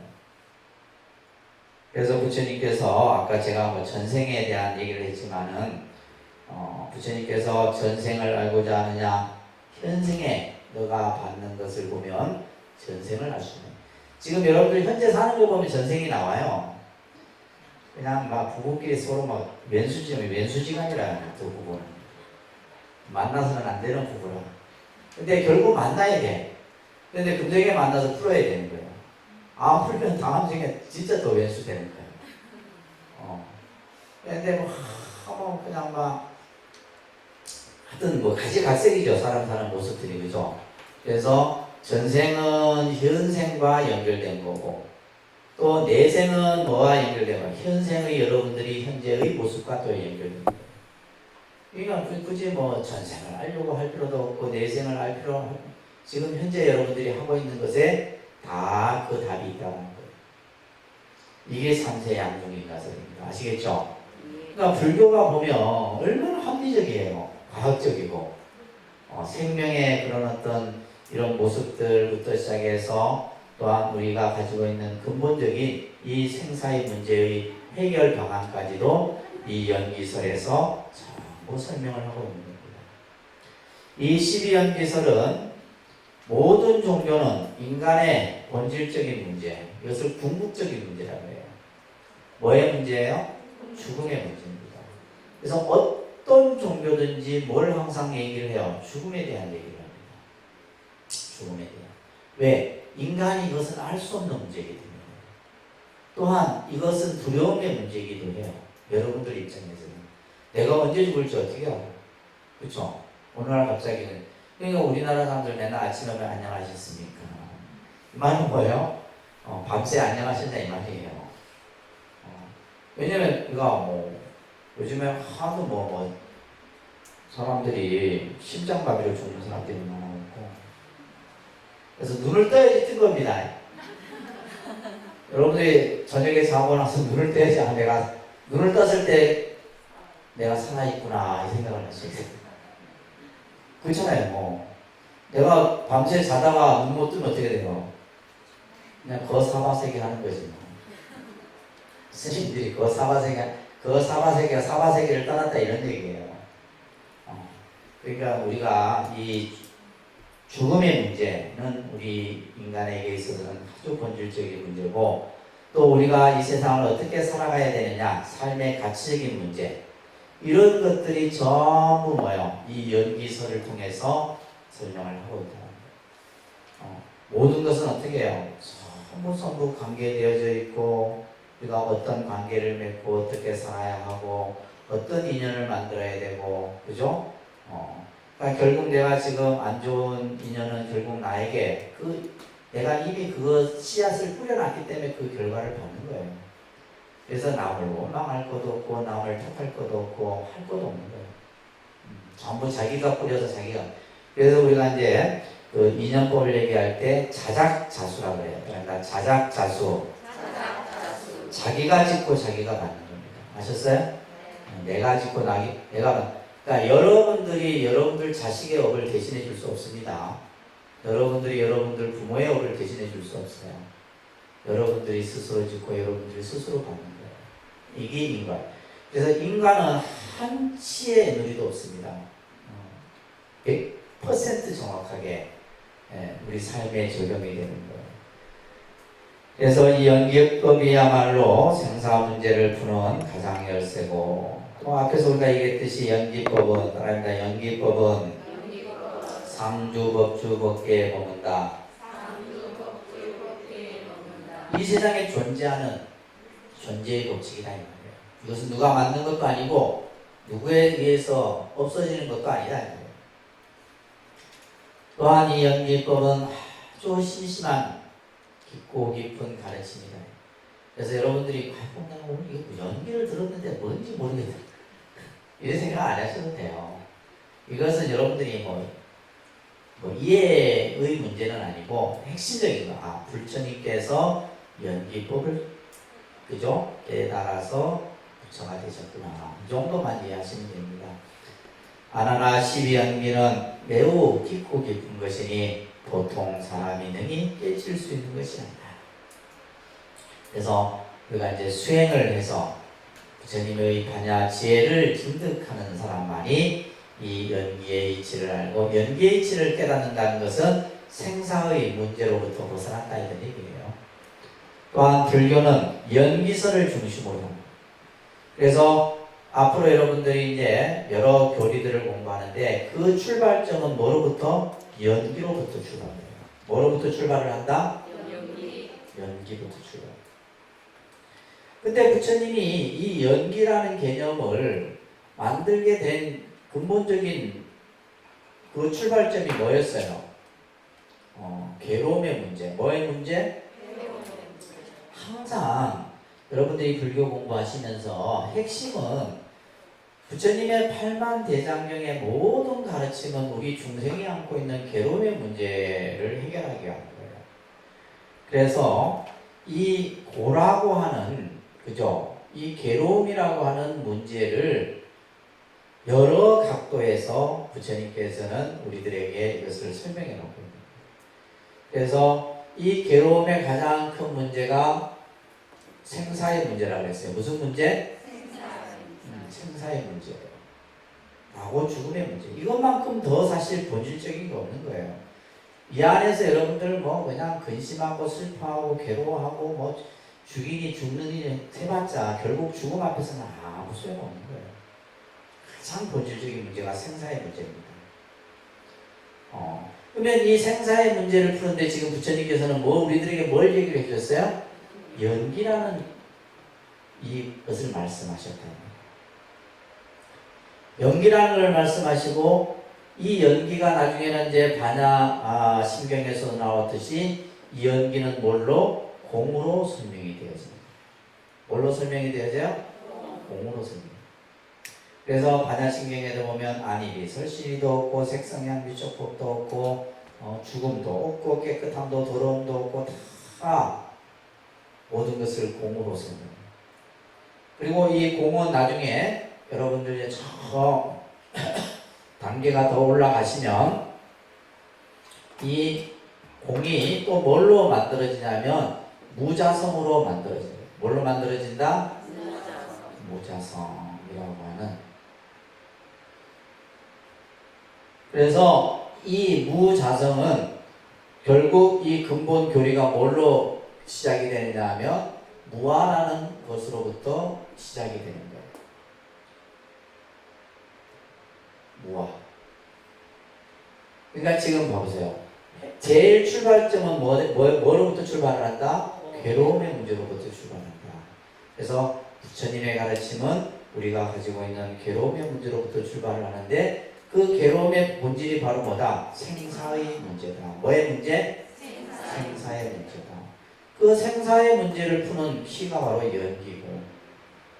Speaker 1: 그래서 부처님께서 아까 제가 뭐 전생에 대한 얘기를 했지만은 부처님께서 전생을 알고자 하느냐 현생에 너가 받는 것을 보면 전생을 알 수 있는. 지금 여러분들 현재 사는 거 보면 전생이 나와요. 그냥 막 부부끼리 서로 막 왼수지간이라 두 부부는 만나서는 안 되는 부부라. 근데 결국 만나야 돼. 근데 금생에 만나서 풀어야 되는 거예요. 안 풀면 다음 생에 진짜 또 왼수 되는 거예요. 근데 뭐 그냥 막 하여튼 뭐 가지각색이죠. 사람 사는 모습들이, 그죠? 그래서 전생은 현생과 연결된 거고 또 내생은 뭐와 연결된 거예요? 현생의 여러분들이 현재의 모습과 또 연결된 거예요. 그러니까 굳이 뭐 전생을 알려고 할 필요도 없고 내생을 알 필요 없고 지금 현재 여러분들이 하고 있는 것에 다 그 답이 있다는 거예요. 이게 3세 양중인가설입니다. 아시겠죠? 그러니까 불교가 보면 얼마나 합리적이에요. 과학적이고 생명의 그런 어떤 이런 모습들부터 시작해서 또한 우리가 가지고 있는 근본적인 이 생사의 문제의 해결 방안까지도 이 연기설에서 전부 설명을 하고 있는 겁니다. 이 12연기설은 모든 종교는 인간의 본질적인 문제, 이것을 궁극적인 문제라고 해요. 뭐의 문제예요? 죽음의 문제입니다. 그래서 어떤 종교든지 뭘 항상 얘기를 해요? 죽음에 대한 얘기를 합니다. 죽음에 대한. 왜? 인간이 이것은 알 수 없는 문제이기 때문에. 또한 이것은 두려움의 문제이기도 해요. 여러분들 입장에서는. 내가 언제 죽을지 어떻게 알아? 그렇죠? 어느 날 갑자기는. 그러니까 우리나라 사람들 맨날 아침에 안녕하셨습니까? 이 말은 뭐예요? 밤새 안녕하셨냐 이 말이에요. 왜냐면 이거 뭐 요즘에 하도 사람들이 심장마비로 죽는 사람들이 많고 그래서 눈을 떠야지 뜬 겁니다. 여러분들이 저녁에 자고 나서 눈을 떼지 않아 내가 눈을 떴을 때 내가 살아있구나 이 생각을 할 수 있어요. 그렇잖아요. 뭐 내가 밤새 자다가 눈 못 뜨면 어떻게 돼요? 그냥 거사바세계 하는 거지. 뭐. 스님들이 거사바세계가 사바세계를 떠났다 이런 얘기예요. 그러니까 우리가 이 죽음의 문제는 우리 인간에게 있어서는 아주 본질적인 문제고, 또 우리가 이 세상을 어떻게 살아가야 되느냐, 삶의 가치적인 문제, 이런 것들이 전부 뭐예요? 이 연기서를 통해서 설명을 하고 있다. 모든 것은 어떻게 해요? 전부 관계되어져 있고, 우리가 어떤 관계를 맺고 어떻게 살아야 하고 어떤 인연을 만들어야 되고, 그죠? 그러니까 결국 내가 지금 안 좋은 인연은 결국 나에게 내가 이미 그거 씨앗을 뿌려놨기 때문에 그 결과를 받는 거예요. 그래서 남을 원망할 것도 없고 남을 탓할 것도 없고 할 것도 없는 거예요. 전부 자기가 뿌려서 자기가. 그래서 우리가 이제 그 인연법을 얘기할 때 자작자수라고 해요. 그러니까 자작자수. 자기가 짓고 자기가 받는 겁니다. 아셨어요? 내가 짓고 내가 그러니까 여러분들이 여러분들 자식의 업을 대신해 줄 수 없습니다. 여러분들이 여러분들 부모의 업을 대신해 줄 수 없어요. 여러분들이 스스로 짓고 여러분들이 스스로 받는 거예요. 이게 인간. 그래서 인간은 한치의 누리도 없습니다. 100% 정확하게 우리 삶에 적용이 되는 거예요. 그래서 이 연기법이야말로 생사 문제를 푸는 가장 열쇠고, 또 앞에서 우리가 얘기했듯이 연기법은 따라합니다. 연기법은 상주법주법계에 머문다. 이 세상에 존재하는 존재의 법칙이다 이 말이에요. 이것은 누가 만든 것도 아니고 누구에 의해서 없어지는 것도 아니다 이 말이에요. 또한 이 연기법은 아주 심심한 깊고 깊은 가르침이다. 그래서 여러분들이 내가 오늘 연기를 들었는데 뭔지 모르겠다 이런 생각 안 하셔도 돼요. 이것은 여러분들이 뭐 이해의 문제는 아니고 핵심적인 거. 부처님께서 연기법을 그죠? 깨달아서 부처가 되셨구나. 이 정도만 이해하시면 됩니다. 아나나 12연기는 매우 깊고 깊은 것이니 보통 사람이 능히 깨칠 수 있는 것이 아니다. 그래서 우리가 이제 수행을 해서 부처님의 반야 지혜를 징득하는 사람만이 이 연기의 이치를 알고, 연기의 이치를 깨닫는다는 것은 생사의 문제로부터 벗어났다 이런 얘기예요. 또한 불교는 연기설을 중심으로 합니다. 그래서 앞으로 여러분들이 이제 여러 교리들을 공부하는데 그 출발점은 뭐로부터? 연기로부터 출발해요. 뭐로부터 출발을 한다? 연기부터 출발. 근데 부처님이 이 연기라는 개념을 만들게 된 근본적인 그 출발점이 뭐였어요? 괴로움의 문제. 뭐의 문제? 항상 여러분들이 불교 공부하시면서 핵심은 부처님의 팔만대장경의 모든 가르침은 우리 중생이 안고 있는 괴로움의 문제를 해결하기 위한 거예요. 그래서 이 고라고 하는, 그죠? 이 괴로움이라고 하는 문제를 여러 각도에서 부처님께서는 우리들에게 이것을 설명해 놓고 있습니다. 그래서 이 괴로움의 가장 큰 문제가 생사의 문제라고 했어요. 무슨 문제? 생사의 문제예요. 하고 죽음의 문제. 이것만큼 더 사실 본질적인 게 없는 거예요. 이 안에서 여러분들 그냥 근심하고 슬퍼하고 괴로워하고 죽이니 죽느니 해봤자 결국 죽음 앞에서는 아무 소용 없는 거예요. 가장 본질적인 문제가 생사의 문제입니다. 그러면 이 생사의 문제를 푸는데 지금 부처님께서는 우리들에게 뭘 얘기를 해주셨어요? 연기라는 이것을 말씀하셨다. 연기라는 걸 말씀하시고, 이 연기가 나중에는 이제 반야 신경에서 나왔듯이 이 연기는 뭘로? 공으로 설명이 되어집니다. 뭘로 설명이 되어져요? 공으로 설명. 그래서 반야 신경에도 보면 안일이 설신이도 없고 색성향 미촉법도 없고 죽음도 없고 깨끗함도 더러움도 없고 다 모든 것을 공으로 생각해요. 그리고 이 공은 나중에 여러분들이 저 단계가 더 올라가시면 이 공이 또 뭘로 만들어지냐면 무자성으로 만들어져요. 뭘로 만들어진다? 무자성이라고 하는. 그래서 이 무자성은 결국 이 근본 교리가 뭘로 시작이 되느냐 하면 무아라는 것으로부터 시작이 되는 거예요. 무아. 그러니까 지금 봐보세요. 제일 출발점은 뭐로부터 출발을 한다? 괴로움의 문제로부터 출발한다. 그래서 부처님의 가르침은 우리가 가지고 있는 괴로움의 문제로부터 출발을 하는데 그 괴로움의 본질이 바로 뭐다? 생사의 문제다. 뭐의 문제? 생사의 문제다. 그 생사의 문제를 푸는 키가 바로 연기고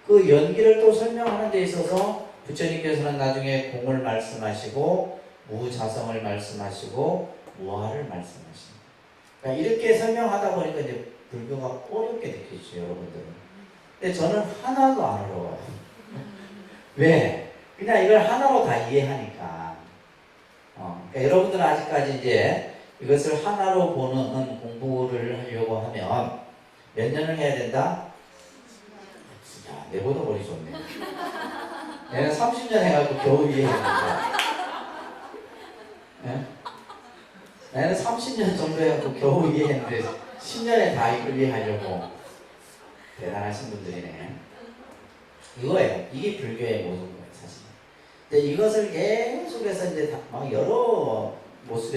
Speaker 1: 그 연기를 또 설명하는 데 있어서 부처님께서는 나중에 공을 말씀하시고 무자성을 말씀하시고 무아를 말씀하십니다. 그러니까 이렇게 설명하다 보니까 이제 불교가 어렵게 느껴지죠, 여러분들은. 근데 저는 하나도 안 어려워요. 왜? 그냥 이걸 하나로 다 이해하니까. 그러니까 여러분들은 아직까지 이제 이것을 하나로 보는 공부를 하려고 하면 몇 년을 해야 된다? 야, 내보다 머리 좋네. 내가 30년 해가지고 겨우 이해했는데. 네? 나는 30년 정도 해갖고 겨우 이해했는데 10년에 다 이걸 이해하려고. 대단하신 분들이네. 이거예요. 이게 불교의 모든 거예요, 사실. 근데 이것을 계속해서 이제 막 여러 모습에